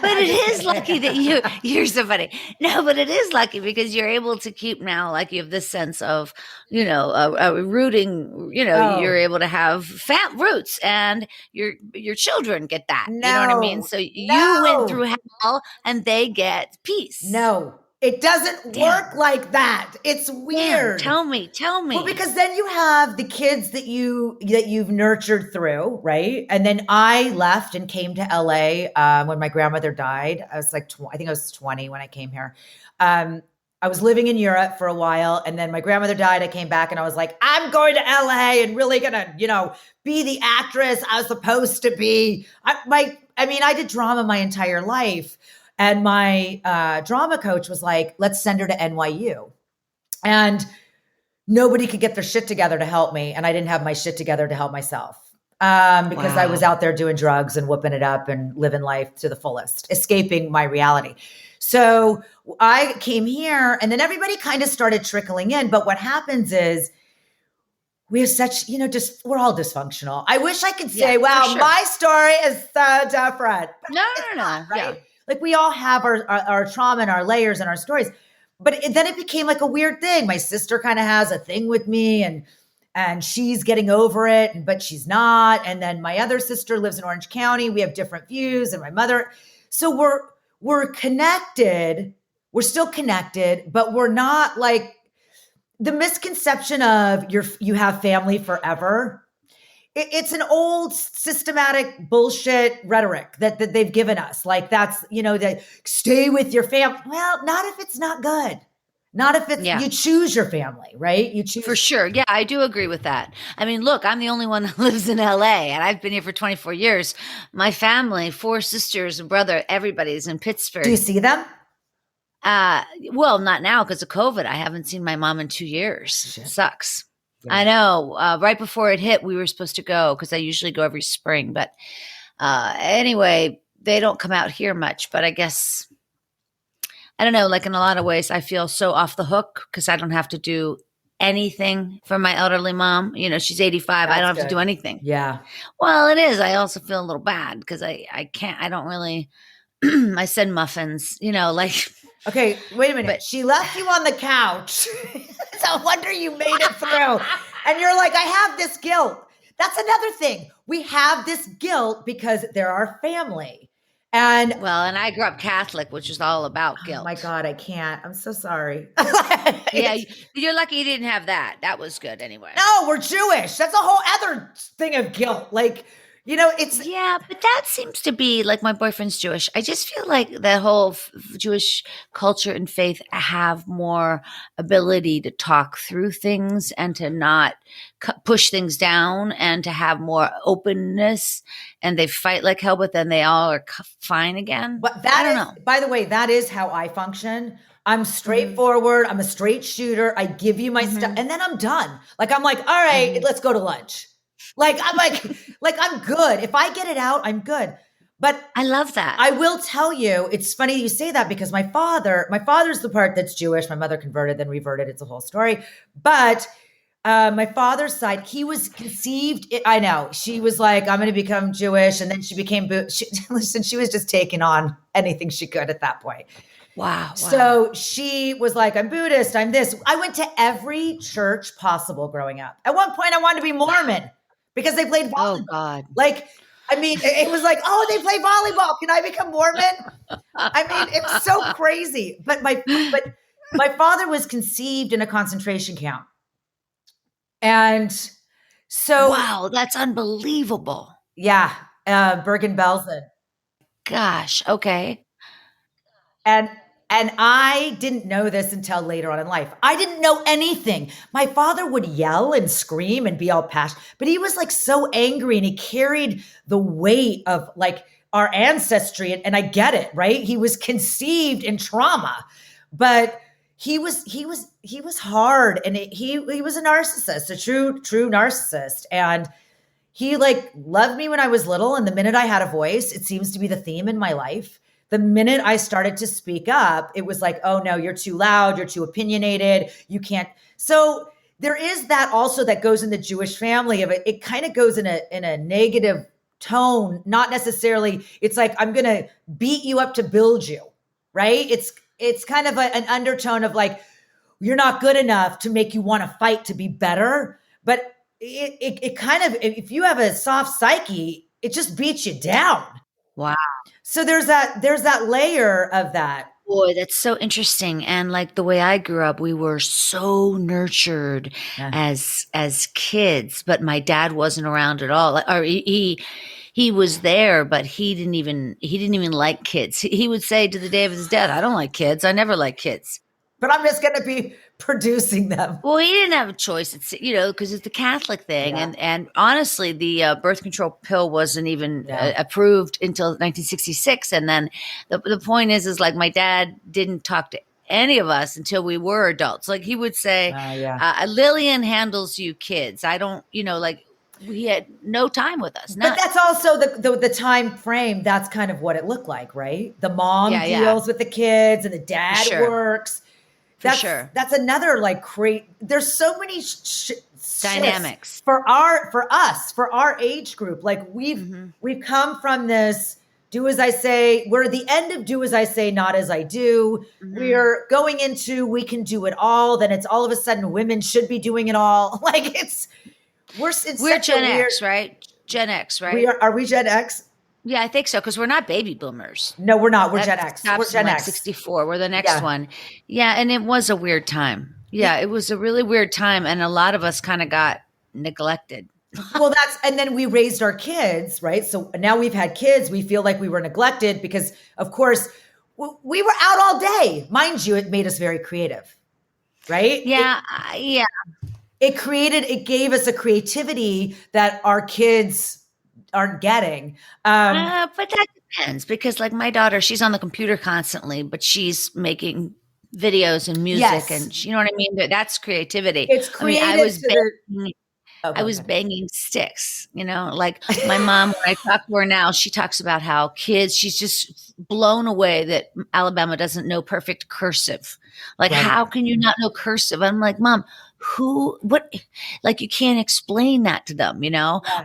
Speaker 4: but it is lucky that you're so funny. No, but it is lucky because you're able to keep now, like you have this sense of, rooting,
Speaker 5: Oh.
Speaker 4: you're able to have roots, and your children get that. You know what I mean?
Speaker 5: No.
Speaker 4: So you
Speaker 5: No.
Speaker 4: went through hell and they get peace.
Speaker 5: No, it doesn't work like that. It's weird.
Speaker 4: Tell me.
Speaker 5: Well, because then you have the kids that you've nurtured through, right? And then I left and came to LA when my grandmother died. I was like, I think I was 20 when I came here. I was living in Europe for a while, and then my grandmother died. I came back and I was like, I'm going to LA and really gonna, be the actress I was supposed to be. I did drama my entire life. And my drama coach was like, let's send her to NYU. And nobody could get their shit together to help me. And I didn't have my shit together to help myself because I was out there doing drugs and whooping it up and living life to the fullest, escaping my reality. So I came here, and then everybody kind of started trickling in. But what happens is we have such, we're all dysfunctional. I wish I could say, wow, my story is so different.
Speaker 4: No.
Speaker 5: Right?
Speaker 4: Yeah.
Speaker 5: Like we all have our trauma and our layers and our stories, but then it became like a weird thing. My sister kind of has a thing with me, and she's getting over it, but she's not. And then my other sister lives in Orange County. We have different views, and my mother. So we're connected. We're still connected, but we're not like the misconception of you have family forever. It's an old systematic bullshit rhetoric that they've given us. Like that's, that stay with your family. Well, not if it's not good. Not if it's, you choose your family, right? You choose.
Speaker 4: For sure. Yeah, I do agree with that. I mean, look, I'm the only one that lives in LA, and I've been here for 24 years. My family, 4 sisters, a brother, everybody's in Pittsburgh.
Speaker 5: Do you see them?
Speaker 4: Well, not now because of COVID. I haven't seen my mom in 2 years.
Speaker 5: Shit.
Speaker 4: Sucks.
Speaker 5: Yeah.
Speaker 4: I know. Right before it hit, we were supposed to go because I usually go every spring. But anyway, they don't come out here much. But I guess, I don't know, like in a lot of ways, I feel so off the hook because I don't have to do anything for my elderly mom. She's 85. I don't have to do anything.
Speaker 5: Yeah.
Speaker 4: Well, it is. I also feel a little bad because I don't really, I send muffins, like.
Speaker 5: Okay, wait a minute.
Speaker 4: But
Speaker 5: she left you on the couch. It's a wonder you made it through. And you're like, I have this guilt. That's another thing. We have this guilt because they're our family. And
Speaker 4: I grew up Catholic, which is all about guilt.
Speaker 5: Oh my God, I can't. I'm so sorry.
Speaker 4: Yeah, you're lucky you didn't have that. That was good anyway.
Speaker 5: No, we're Jewish. That's a whole other thing of guilt. Like, it's.
Speaker 4: Yeah, but that seems to be like my boyfriend's Jewish. I just feel like the whole Jewish culture and faith have more ability to talk through things and to not push things down and to have more openness, and they fight like hell, but then they all are fine again.
Speaker 5: But
Speaker 4: I don't know.
Speaker 5: By the way, that is how I function. I'm straightforward. I'm a straight shooter. I give you my stuff and then I'm done. Like, I'm like, all right, let's go to lunch. Like, I'm like, I'm good. If I get it out, I'm good. But
Speaker 4: I love that.
Speaker 5: I will tell you, it's funny you say that because my father's the part that's Jewish. My mother converted, then reverted. It's a whole story. But my father's side, he was conceived. I know. She was like, I'm going to become Jewish. And then she became, listen, she was just taking on anything she could at that point.
Speaker 4: Wow.
Speaker 5: So she was like, I'm Buddhist. I'm this. I went to every church possible growing up. At one point, I wanted to be Mormon because they played volleyball.
Speaker 4: Oh, God.
Speaker 5: Like, I mean, it was like, oh, they play volleyball. Can I become Mormon? I mean, it was so crazy. But my father was conceived in a concentration camp. And so.
Speaker 4: Wow, that's unbelievable.
Speaker 5: Yeah. Bergen-Belsen.
Speaker 4: Gosh. Okay.
Speaker 5: And I didn't know this until later on in life. I didn't know anything. My father would yell and scream and be all passionate, but he was like so angry and he carried the weight of like our ancestry. And I get it, right? He was conceived in trauma, but he was hard, and he was a narcissist, a true narcissist, and he like loved me when I was little, and the minute I had a voice, it seems to be the theme in my life. The minute I started to speak up, it was like, oh no, you're too loud, you're too opinionated, you can't. So there is that also that goes in the Jewish family of it. It kind of goes in a negative tone, not necessarily. It's like, I'm gonna beat you up to build you, right? It's kind of an undertone of like, you're not good enough to make you want to fight to be better. But it kind of, if you have a soft psyche, it just beats you down.
Speaker 4: Wow.
Speaker 5: So there's that layer of that.
Speaker 4: Boy, that's so interesting. And like the way I grew up, we were so nurtured as kids, but my dad wasn't around at all. Or he was there, but he didn't even like kids. He would say to the day of his death, I don't like kids. I never like kids.
Speaker 5: But I'm just going to be producing them.
Speaker 4: Well, he didn't have a choice. It's, because it's the Catholic thing.
Speaker 5: Yeah.
Speaker 4: And honestly, the birth control pill wasn't even approved until 1966. And then the point is like my dad didn't talk to any of us until we were adults. Like he would say, Lillian handles you kids. I don't, like he had no time with us.
Speaker 5: But that's also the time frame. That's kind of what it looked like, right? The mom deals with the kids and the dad works. That's another like there's so many
Speaker 4: dynamics
Speaker 5: for our age group. Like we've come from this do as I say. We're at the end of do as I say, not as I do. We're going into we can do it all. Then it's all of a sudden women should be doing it all. Like we're
Speaker 4: Gen X, right? Gen X, right?
Speaker 5: Are we Gen X?
Speaker 4: Yeah, I think so, because we're not baby boomers.
Speaker 5: No, we're not. We're Gen X. We're Gen X.
Speaker 4: 64. We're the next one. Yeah, and it was a weird time. Yeah, it was a really weird time, and a lot of us kind of got neglected.
Speaker 5: Well, and then we raised our kids, right? So now we've had kids. We feel like we were neglected because, of course, we were out all day. Mind you, it made us very creative, right?
Speaker 4: Yeah,
Speaker 5: It gave us a creativity that our kids aren't getting.
Speaker 4: But that depends, because like my daughter, she's on the computer constantly, but she's making videos and music, and you know what I mean? That's creativity.
Speaker 5: It's creative.
Speaker 4: I was banging sticks, like my mom, when I talk to her now, she talks about how she's just blown away that Alabama doesn't know perfect cursive. Like, how can you not know cursive? I'm like, Mom, what, like you can't explain that to them,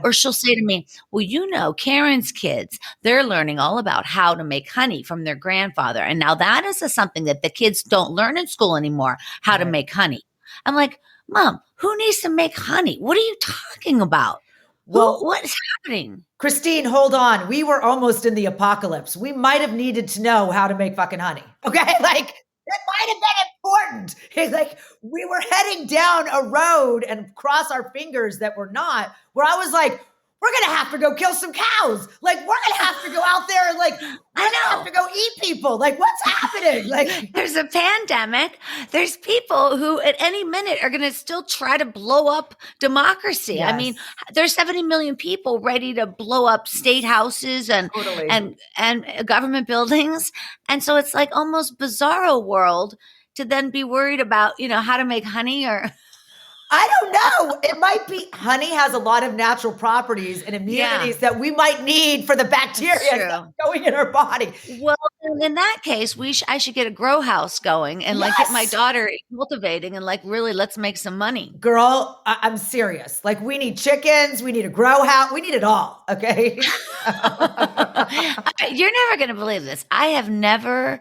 Speaker 4: or she'll say to me, well, Karen's kids, they're learning all about how to make honey from their grandfather. And now that is something that the kids don't learn in school anymore, how to make honey. I'm like, Mom, who needs to make honey? What are you talking about? Well, what is happening?
Speaker 5: Christine, hold on. We were almost in the apocalypse. We might have needed to know how to make fucking honey. Okay. Like, it might have been important. It's like we were heading down a road and cross our fingers that were not, where I was like, we're going to have to go kill some cows. Like, we're going to have to go out there and like, we're going to have to go eat people. Like, what's happening? Like,
Speaker 4: there's a pandemic. There's people who at any minute are going to still try to blow up democracy.
Speaker 5: Yes.
Speaker 4: I mean, there's 70 million people ready to blow up state houses and government buildings. And so it's like almost bizarro world to then be worried about, how to make honey or...
Speaker 5: I don't know. It might be honey has a lot of natural properties and immunities that we might need for the bacteria going in our body.
Speaker 4: Well, in that case, I should get a grow house going and like get my daughter cultivating and like really let's make some money.
Speaker 5: Girl, I'm serious. Like we need chickens, we need a grow house, we need it all. Okay.
Speaker 4: You're never going to believe this. I have never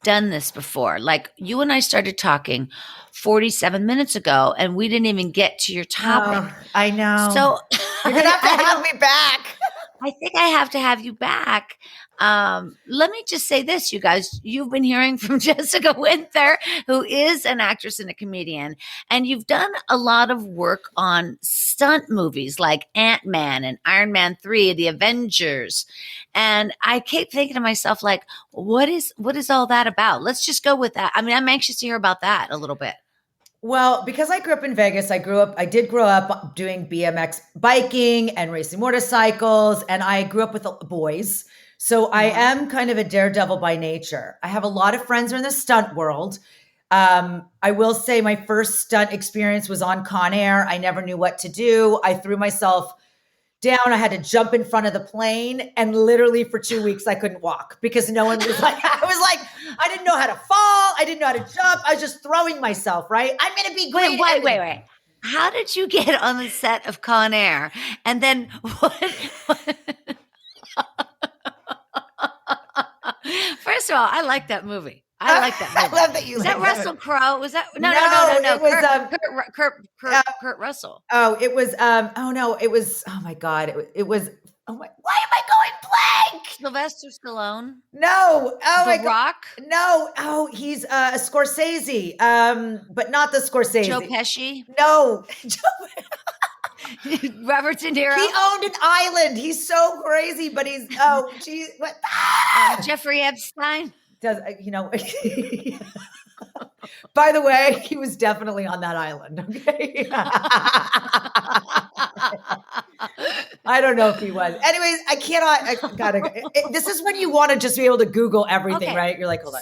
Speaker 4: done this before. Like you and I started talking 47 minutes ago and we didn't even get to your topic.
Speaker 5: I know.
Speaker 4: So
Speaker 5: you're going to have me back.
Speaker 4: I think I have to have you back. Let me just say this, you guys. You've been hearing from Jessica Winther, who is an actress and a comedian, and you've done a lot of work on stunt movies like Ant-Man and Iron Man 3, The Avengers. And I keep thinking to myself, like, what is all that about? Let's just go with that. I mean, I'm anxious to hear about that a little bit.
Speaker 5: Well, because I grew up in Vegas, I did grow up doing BMX biking and racing motorcycles, and I grew up with boys. So I am kind of a daredevil by nature. I have a lot of friends who are in the stunt world. I will say my first stunt experience was on Con Air. I never knew what to do. I threw myself down. I had to jump in front of the plane, and literally for 2 weeks I couldn't walk because no one was like, I didn't know how to fall. I didn't know how to jump. I was just throwing myself, right? I'm going to be great.
Speaker 4: Wait. How did you get on the set of Con Air? And then what? First of all, I like that movie. I like that movie.
Speaker 5: I love that you
Speaker 4: Was
Speaker 5: like
Speaker 4: that
Speaker 5: that
Speaker 4: Russell
Speaker 5: movie.
Speaker 4: Crowe? Was that no?
Speaker 5: It was
Speaker 4: Kurt Russell.
Speaker 5: Oh, it was oh no, it was oh my god, it was oh my, why am I going blank?
Speaker 4: Sylvester Stallone.
Speaker 5: No. Oh my
Speaker 4: The
Speaker 5: god.
Speaker 4: Rock.
Speaker 5: No. Oh, he's a Scorsese. But not the Scorsese.
Speaker 4: Joe Pesci.
Speaker 5: No.
Speaker 4: Robert De Niro.
Speaker 5: He owned an island. He's so crazy, but he's geez, what?
Speaker 4: Jeffrey Epstein.
Speaker 5: Does by the way, he was definitely on that island. Okay. I don't know if he was. Anyways, this is when you want to just be able to Google everything, right? You're like, hold on.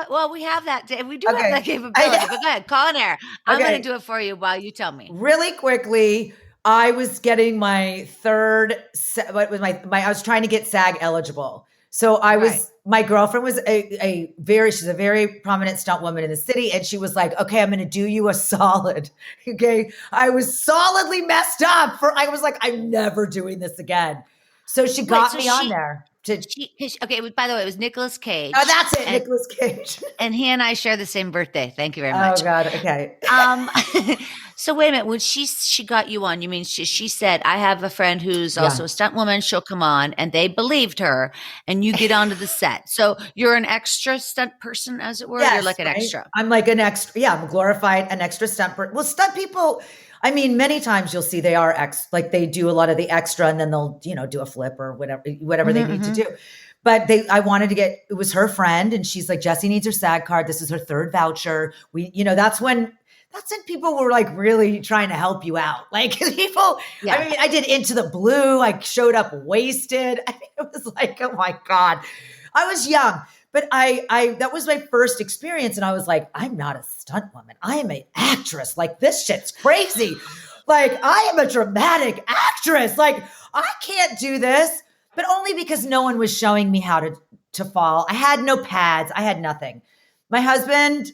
Speaker 4: Well, we have that. We do have that capability. But go ahead, Con Air. I'm going to do it for you while you tell me.
Speaker 5: Really quickly, I was getting my third. I was trying to get SAG eligible. So my girlfriend was she's a very prominent stunt woman in the city. And she was like, okay, I'm going to do you a solid. Okay. I was solidly messed up I was like, I'm never doing this again. So she got me on there.
Speaker 4: By the way, it was Nicolas Cage.
Speaker 5: Oh, that's it. Nicolas Cage.
Speaker 4: And he and I share the same birthday. Thank you very much.
Speaker 5: Oh God. Okay.
Speaker 4: So wait a minute. When she got you on, you mean she said, I have a friend who's also a stunt woman. She'll come on, and they believed her, and you get onto the set. So you're an extra stunt person, as it were.
Speaker 5: Yes,
Speaker 4: you're like an extra.
Speaker 5: I'm like an extra. Yeah. I'm an extra stunt person. Well, stunt people, I mean, many times you'll see they are like they do a lot of the extra, and then they'll, do a flip or whatever they need to do. But I wanted to it was her friend, and she's like, Jessie needs her SAG card. This is her third voucher. That's when people were like really trying to help you out. Like people, I mean, I did Into the Blue. I showed up wasted. I mean, it was like, oh my God, I was young. But that was my first experience. And I was like, I'm not a stunt woman. I am an actress. Like, this shit's crazy. Like, I am a dramatic actress. Like, I can't do this, but only because no one was showing me how to fall. I had no pads. I had nothing. My husband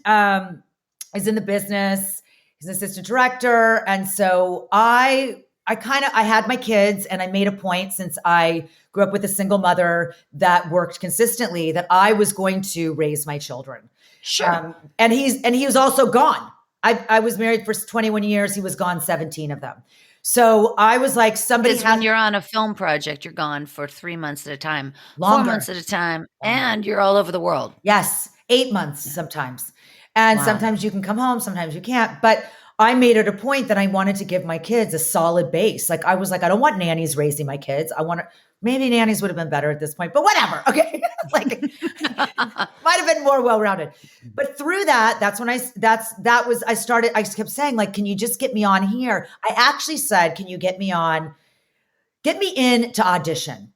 Speaker 5: is in the business. He's an assistant director. And so I had my kids, and I made a point, since I grew up with a single mother that worked consistently, that I was going to raise my children.
Speaker 4: Sure.
Speaker 5: And he was also gone. I was married for 21 years. He was gone 17 of them. So I was like,
Speaker 4: when you're on a film project, you're gone for 3 months at a time,
Speaker 5: longer.
Speaker 4: 4 months at a time, and you're all over the world.
Speaker 5: Yes. 8 months sometimes. And sometimes you can come home, sometimes you can't. But I made it a point that I wanted to give my kids a solid base. Like, I was like, I don't want nannies raising my kids. Maybe nannies would have been better at this point, but whatever. Okay. Like, might have been more well-rounded. But through that, I kept saying, like, can you just get me on here? I actually said, can you get me in to audition?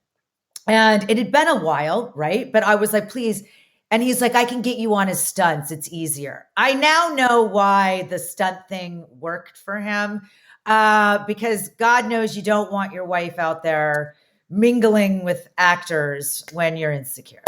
Speaker 5: And it had been a while, right? But I was like, please. And he's like, I can get you on his stunts. It's easier. I now know why the stunt thing worked for him, because God knows you don't want your wife out there mingling with actors when you're insecure.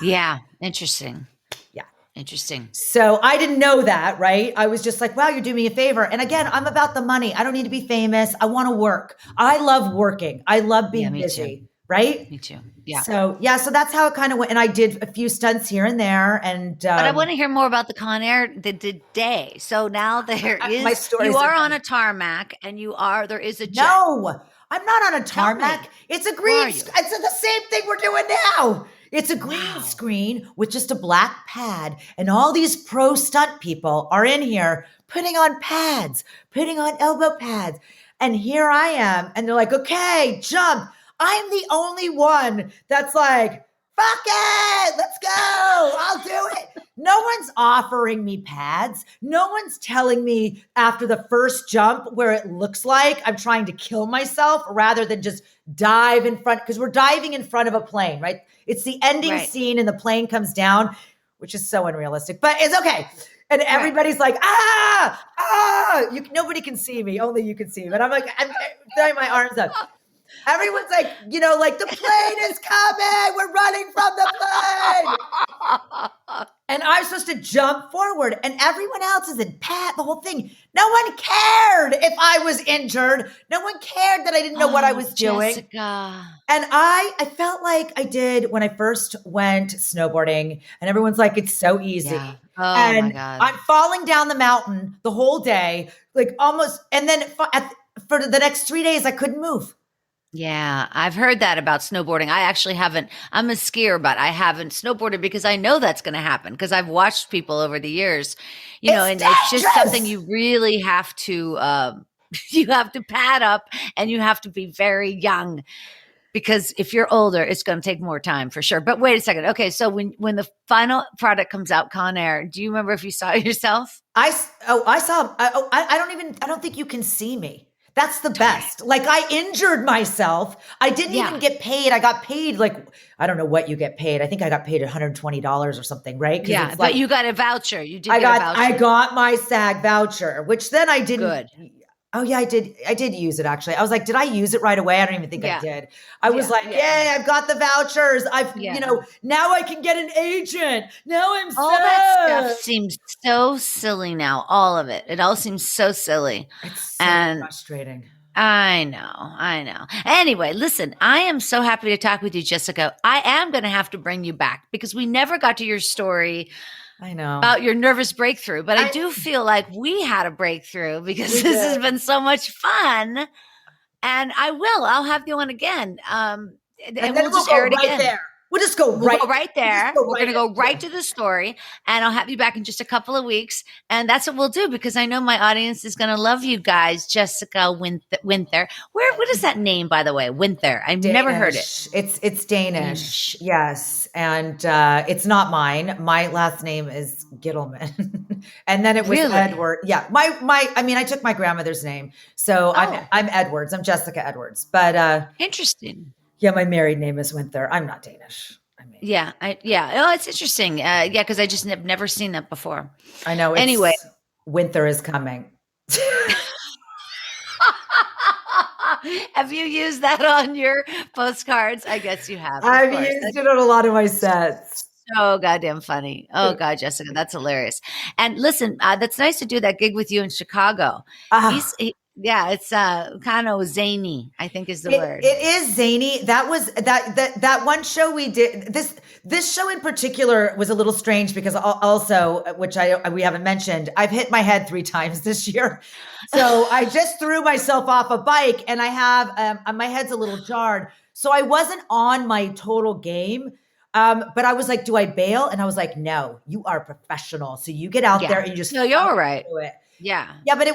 Speaker 4: Yeah. Interesting.
Speaker 5: Yeah.
Speaker 4: Interesting.
Speaker 5: So I didn't know that, right? I was just like, wow, you're doing me a favor. And again, I'm about the money. I don't need to be famous. I want to work. I love working. I love being busy.
Speaker 4: Too.
Speaker 5: Right?
Speaker 4: Me too. Yeah.
Speaker 5: So that's how it kind of went. And I did a few stunts here and there. And
Speaker 4: but I want to hear more about the Con Air, the day. So now there is,
Speaker 5: my stories
Speaker 4: you are on a tarmac, and there is a jet.
Speaker 5: No, I'm not on a tarmac. It's a green. It's the same thing we're doing now. It's a green screen with just a black pad. And all these pro stunt people are in here putting on pads, putting on elbow pads. And here I am. And they're like, okay, jump. I'm the only one that's like, fuck it, let's go, I'll do it. No one's offering me pads. No one's telling me after the first jump where it looks like I'm trying to kill myself rather than just dive in front, because we're diving in front of a plane, right? It's the ending scene and the plane comes down. which is so unrealistic, but it's okay. And everybody's like, nobody can see me. Only you can see me. But I'm like, I'm throwing my arms up. Everyone's like, like the plane is coming. We're running from the plane. And I'm supposed to jump forward. And everyone else is in the whole thing. No one cared if I was injured. No one cared that I didn't know what I was doing.
Speaker 4: Jessica.
Speaker 5: And I felt like I did when I first went snowboarding. And everyone's like, it's so easy.
Speaker 4: Yeah. Oh,
Speaker 5: and
Speaker 4: my God.
Speaker 5: I'm falling down the mountain the whole day, like almost. And then for the next 3 days, I couldn't move.
Speaker 4: Yeah, I've heard that about snowboarding. I actually haven't. I'm a skier, but I haven't snowboarded because I know that's going to happen because I've watched people over the years, and it's just something you really have to, you have to pad up and you have to be very young because if you're older, it's going to take more time for sure. But wait a second. Okay. So when the final product comes out, Conair, do you remember if you saw it yourself?
Speaker 5: I saw, I don't think you can see me. That's the best. Like I injured myself. I didn't even get paid. I got paid I don't know what you get paid. I think I got paid $120 or something, right?
Speaker 4: Yeah, but you got a voucher. You did get a voucher.
Speaker 5: I got my SAG voucher, which then I didn't.
Speaker 4: Good.
Speaker 5: Oh yeah, I did. I did use it actually. I was like, did I use it right away? I don't even think I did. I was like, yay, I've got the vouchers. Now I can get an agent. Now I'm
Speaker 4: all that stuff seems so silly now. All of it. It all seems so silly.
Speaker 5: It's so frustrating.
Speaker 4: I know. Anyway, listen, I am so happy to talk with you, Jessica. I am going to have to bring you back because we never got to your story.
Speaker 5: I know
Speaker 4: about your nervous breakthrough, but I do feel like we had a breakthrough because this has been so much fun. And I'll have you on again. And we'll just air it again.
Speaker 5: There. We'll just go right
Speaker 4: there. We're going to go right to the story and I'll have you back in just a couple of weeks. And that's what we'll do because I know my audience is going to love you guys. Jessica Winther. What is that name, by the way? Winther. I've never heard it.
Speaker 5: It's Danish. Yes. And it's not mine. My last name is Gittleman. And then it was Edward. Yeah. I took my grandmother's name. So I'm Edwards. I'm Jessica Edwards. But
Speaker 4: interesting.
Speaker 5: Yeah, my married name is Winther. I'm not Danish.
Speaker 4: Yeah. Oh, it's interesting. Because I just have never seen that before.
Speaker 5: I know.
Speaker 4: Anyway,
Speaker 5: Winther is coming.
Speaker 4: Have you used that on your postcards? I guess you have.
Speaker 5: I've used it on a lot of my sets.
Speaker 4: So goddamn funny. Oh God, Jessica, that's hilarious. And listen, that's nice to do that gig with you in Chicago. It's kind of zany, I think is the word.
Speaker 5: It is zany. That was that one show we did. This show in particular was a little strange because also, which we haven't mentioned, I've hit my head 3 times this year. So I just threw myself off a bike and I have my head's a little jarred. So I wasn't on my total game. But I was like, do I bail? And I was like, no, you are a professional. So you get out there and you just
Speaker 4: you're all right.
Speaker 5: Do it.
Speaker 4: Yeah.
Speaker 5: Yeah, but there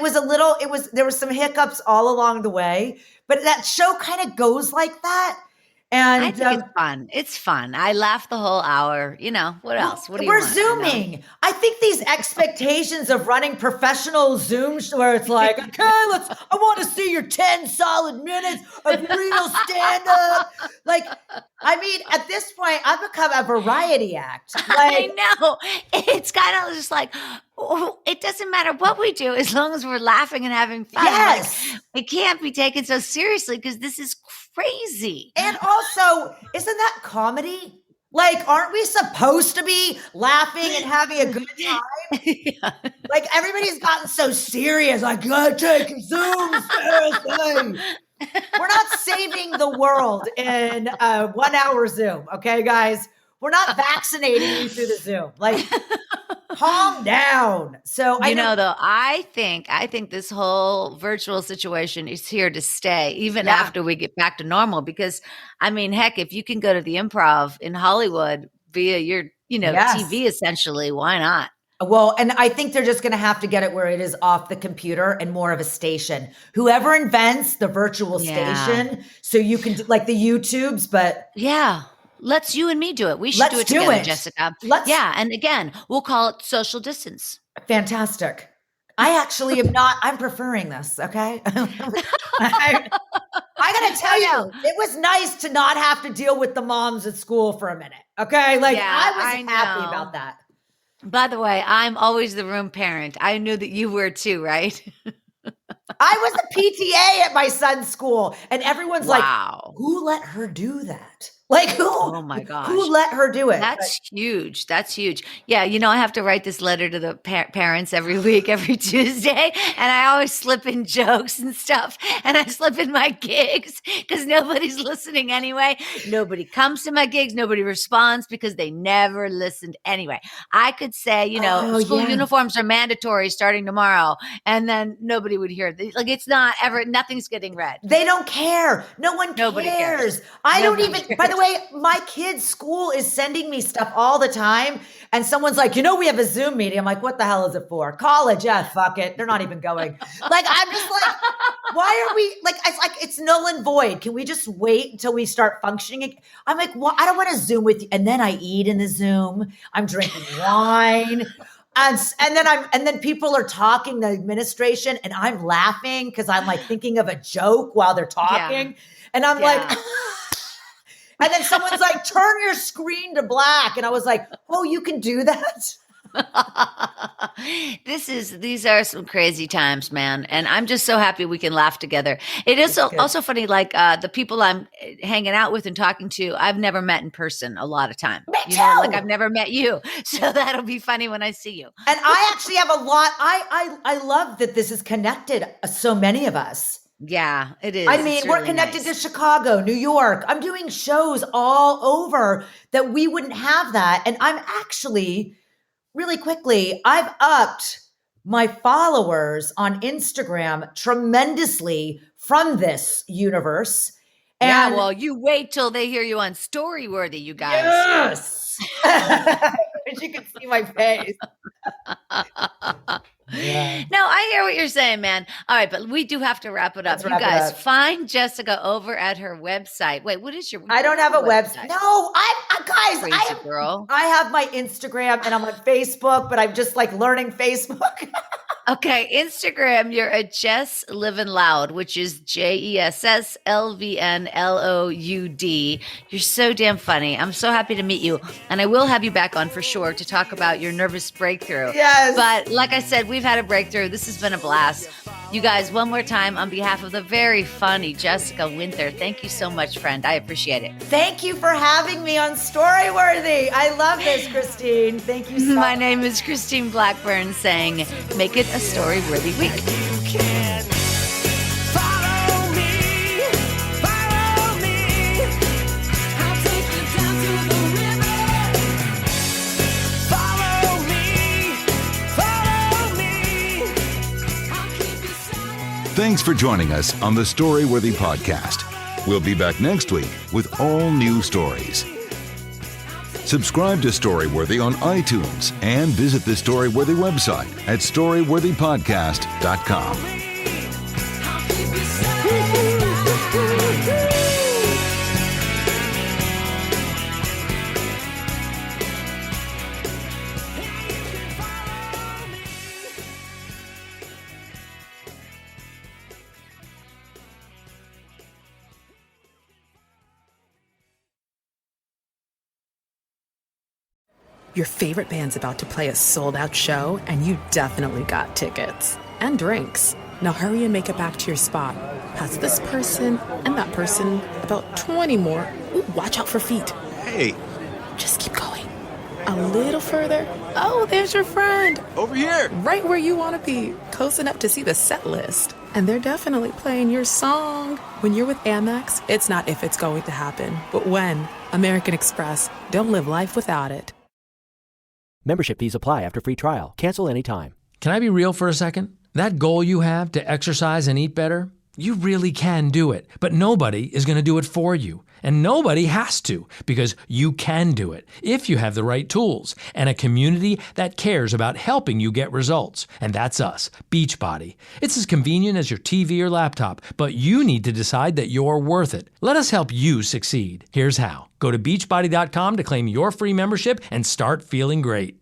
Speaker 5: was some hiccups all along the way, but that show kind of goes like that. And
Speaker 4: I think it's fun. It's fun. I laughed the whole hour. What else? What do you want?
Speaker 5: We're Zooming. I think these expectations of running professional Zooms where it's like, okay, I want to see your 10 solid minutes of real stand-up. At this point, I've become a variety act.
Speaker 4: I know. It's kind of just like, it doesn't matter what we do as long as we're laughing and having fun.
Speaker 5: Yes.
Speaker 4: It can't be taken so seriously because this is crazy.
Speaker 5: And also, isn't that comedy? Aren't we supposed to be laughing and having a good time?
Speaker 4: Yeah.
Speaker 5: Everybody's gotten so serious. I gotta take Zoom seriously. We're not saving the world in a 1 hour Zoom. Okay, guys? We're not vaccinating you through the Zoom. Calm down. So
Speaker 4: I think this whole virtual situation is here to stay, even after we get back to normal. Because heck, if you can go to the Improv in Hollywood via your, TV, essentially, why not?
Speaker 5: Well, and I think they're just going to have to get it where it is off the computer and more of a station. Whoever invents the virtual station, so you can do the YouTubes, but
Speaker 4: let's you and me do it. We should do it together, Jessica. And again, we'll call it social distance.
Speaker 5: Fantastic. I actually am not. I'm preferring this. Okay. I got to tell you, it was nice to not have to deal with the moms at school for a minute. Okay. I was happy about that.
Speaker 4: By the way, I'm always the room parent. I knew that you were too, right?
Speaker 5: I was the PTA at my son's school, and everyone's like,
Speaker 4: Wow.
Speaker 5: who let her do that? Like,
Speaker 4: Oh my gosh.
Speaker 5: who let her do it?
Speaker 4: That's huge. That's huge. Yeah, I have to write this letter to the parents every week, every Tuesday, and I always slip in jokes and stuff, and I slip in my gigs because nobody's listening anyway. Nobody comes to my gigs. Nobody responds because they never listened anyway. I could say, school uniforms are mandatory starting tomorrow, and then nobody would hear it. Like, it's not ever, nothing's getting read.
Speaker 5: They don't care. Nobody cares. I don't even, by the way, my kid's school is sending me stuff all the time. And someone's like, we have a Zoom meeting. I'm like, what the hell is it for? College. Yeah, fuck it. They're not even going. Like, I'm just like, why are we it's null and void. Can we just wait until we start functioning? I'm like, well, I don't want to Zoom with you. And then I eat in the Zoom. I'm drinking wine. And then people are talking, the administration, and I'm laughing because I'm like thinking of a joke while they're talking. Yeah. And I'm like, and then someone's like, turn your screen to black. And I was like, oh, you can do that?
Speaker 4: These are some crazy times, man. And I'm just so happy we can laugh together. It is also funny, like the people I'm hanging out with and talking to, I've never met in person a lot of time. Like I've never met you. So that'll be funny when I see you.
Speaker 5: And I actually have a lot. I love that this is connected so many of us.
Speaker 4: Yeah, it is.
Speaker 5: I mean, we're connected to Chicago, New York. I'm doing shows all over that we wouldn't have that. And I'm actually, really quickly, I've upped my followers on Instagram tremendously from this universe. And
Speaker 4: well, you wait till they hear you on Storyworthy, you guys.
Speaker 5: Yes. You can see my face. Yeah.
Speaker 4: No, I hear what you're saying, man. All right, but we do have to wrap it up. You guys, find Jessica over at her website. Wait, what is your?
Speaker 5: I don't have a website. No,
Speaker 4: Crazy girl.
Speaker 5: I have my Instagram and I'm on Facebook, but I'm just like learning Facebook.
Speaker 4: Okay, Instagram, you're at Jess Livin' Loud, which is JessLVNLOUD. You're so damn funny. I'm so happy to meet you. And I will have you back on for sure to talk about your nervous breakthrough.
Speaker 5: Yes.
Speaker 4: But like I said, we've had a breakthrough. This has been a blast. You guys, one more time, on behalf of the very funny Jessica Winther, thank you so much, friend. I appreciate it.
Speaker 5: Thank you for having me on Storyworthy. I love this, Christine. Thank you so much.
Speaker 4: My name is Christine Blackburn, saying, make it a Storyworthy week.
Speaker 6: Thanks for joining us on the Storyworthy podcast. We'll be back next week with all new stories. Subscribe to Storyworthy on iTunes and visit the Storyworthy website at storyworthypodcast.com.
Speaker 1: Your favorite band's about to play a sold-out show, and you definitely got tickets. And drinks. Now hurry and make it back to your spot. Past this person and that person. About 20 more. Ooh, watch out for feet.
Speaker 2: Hey.
Speaker 1: Just keep going. A little further. Oh, there's your friend.
Speaker 2: Over here.
Speaker 1: Right where you want to be. Close enough to see the set list. And they're definitely playing your song. When you're with Amex, it's not if it's going to happen, but when. American Express. Don't live life without it.
Speaker 7: Membership fees apply after free trial. Cancel anytime.
Speaker 8: Can I be real for a second? That goal you have to exercise and eat better, you really can do it. But nobody is going to do it for you. And nobody has to, because you can do it if you have the right tools and a community that cares about helping you get results. And that's us, Beachbody. It's as convenient as your TV or laptop, but you need to decide that you're worth it. Let us help you succeed. Here's how. Go to beachbody.com to claim your free membership and start feeling great.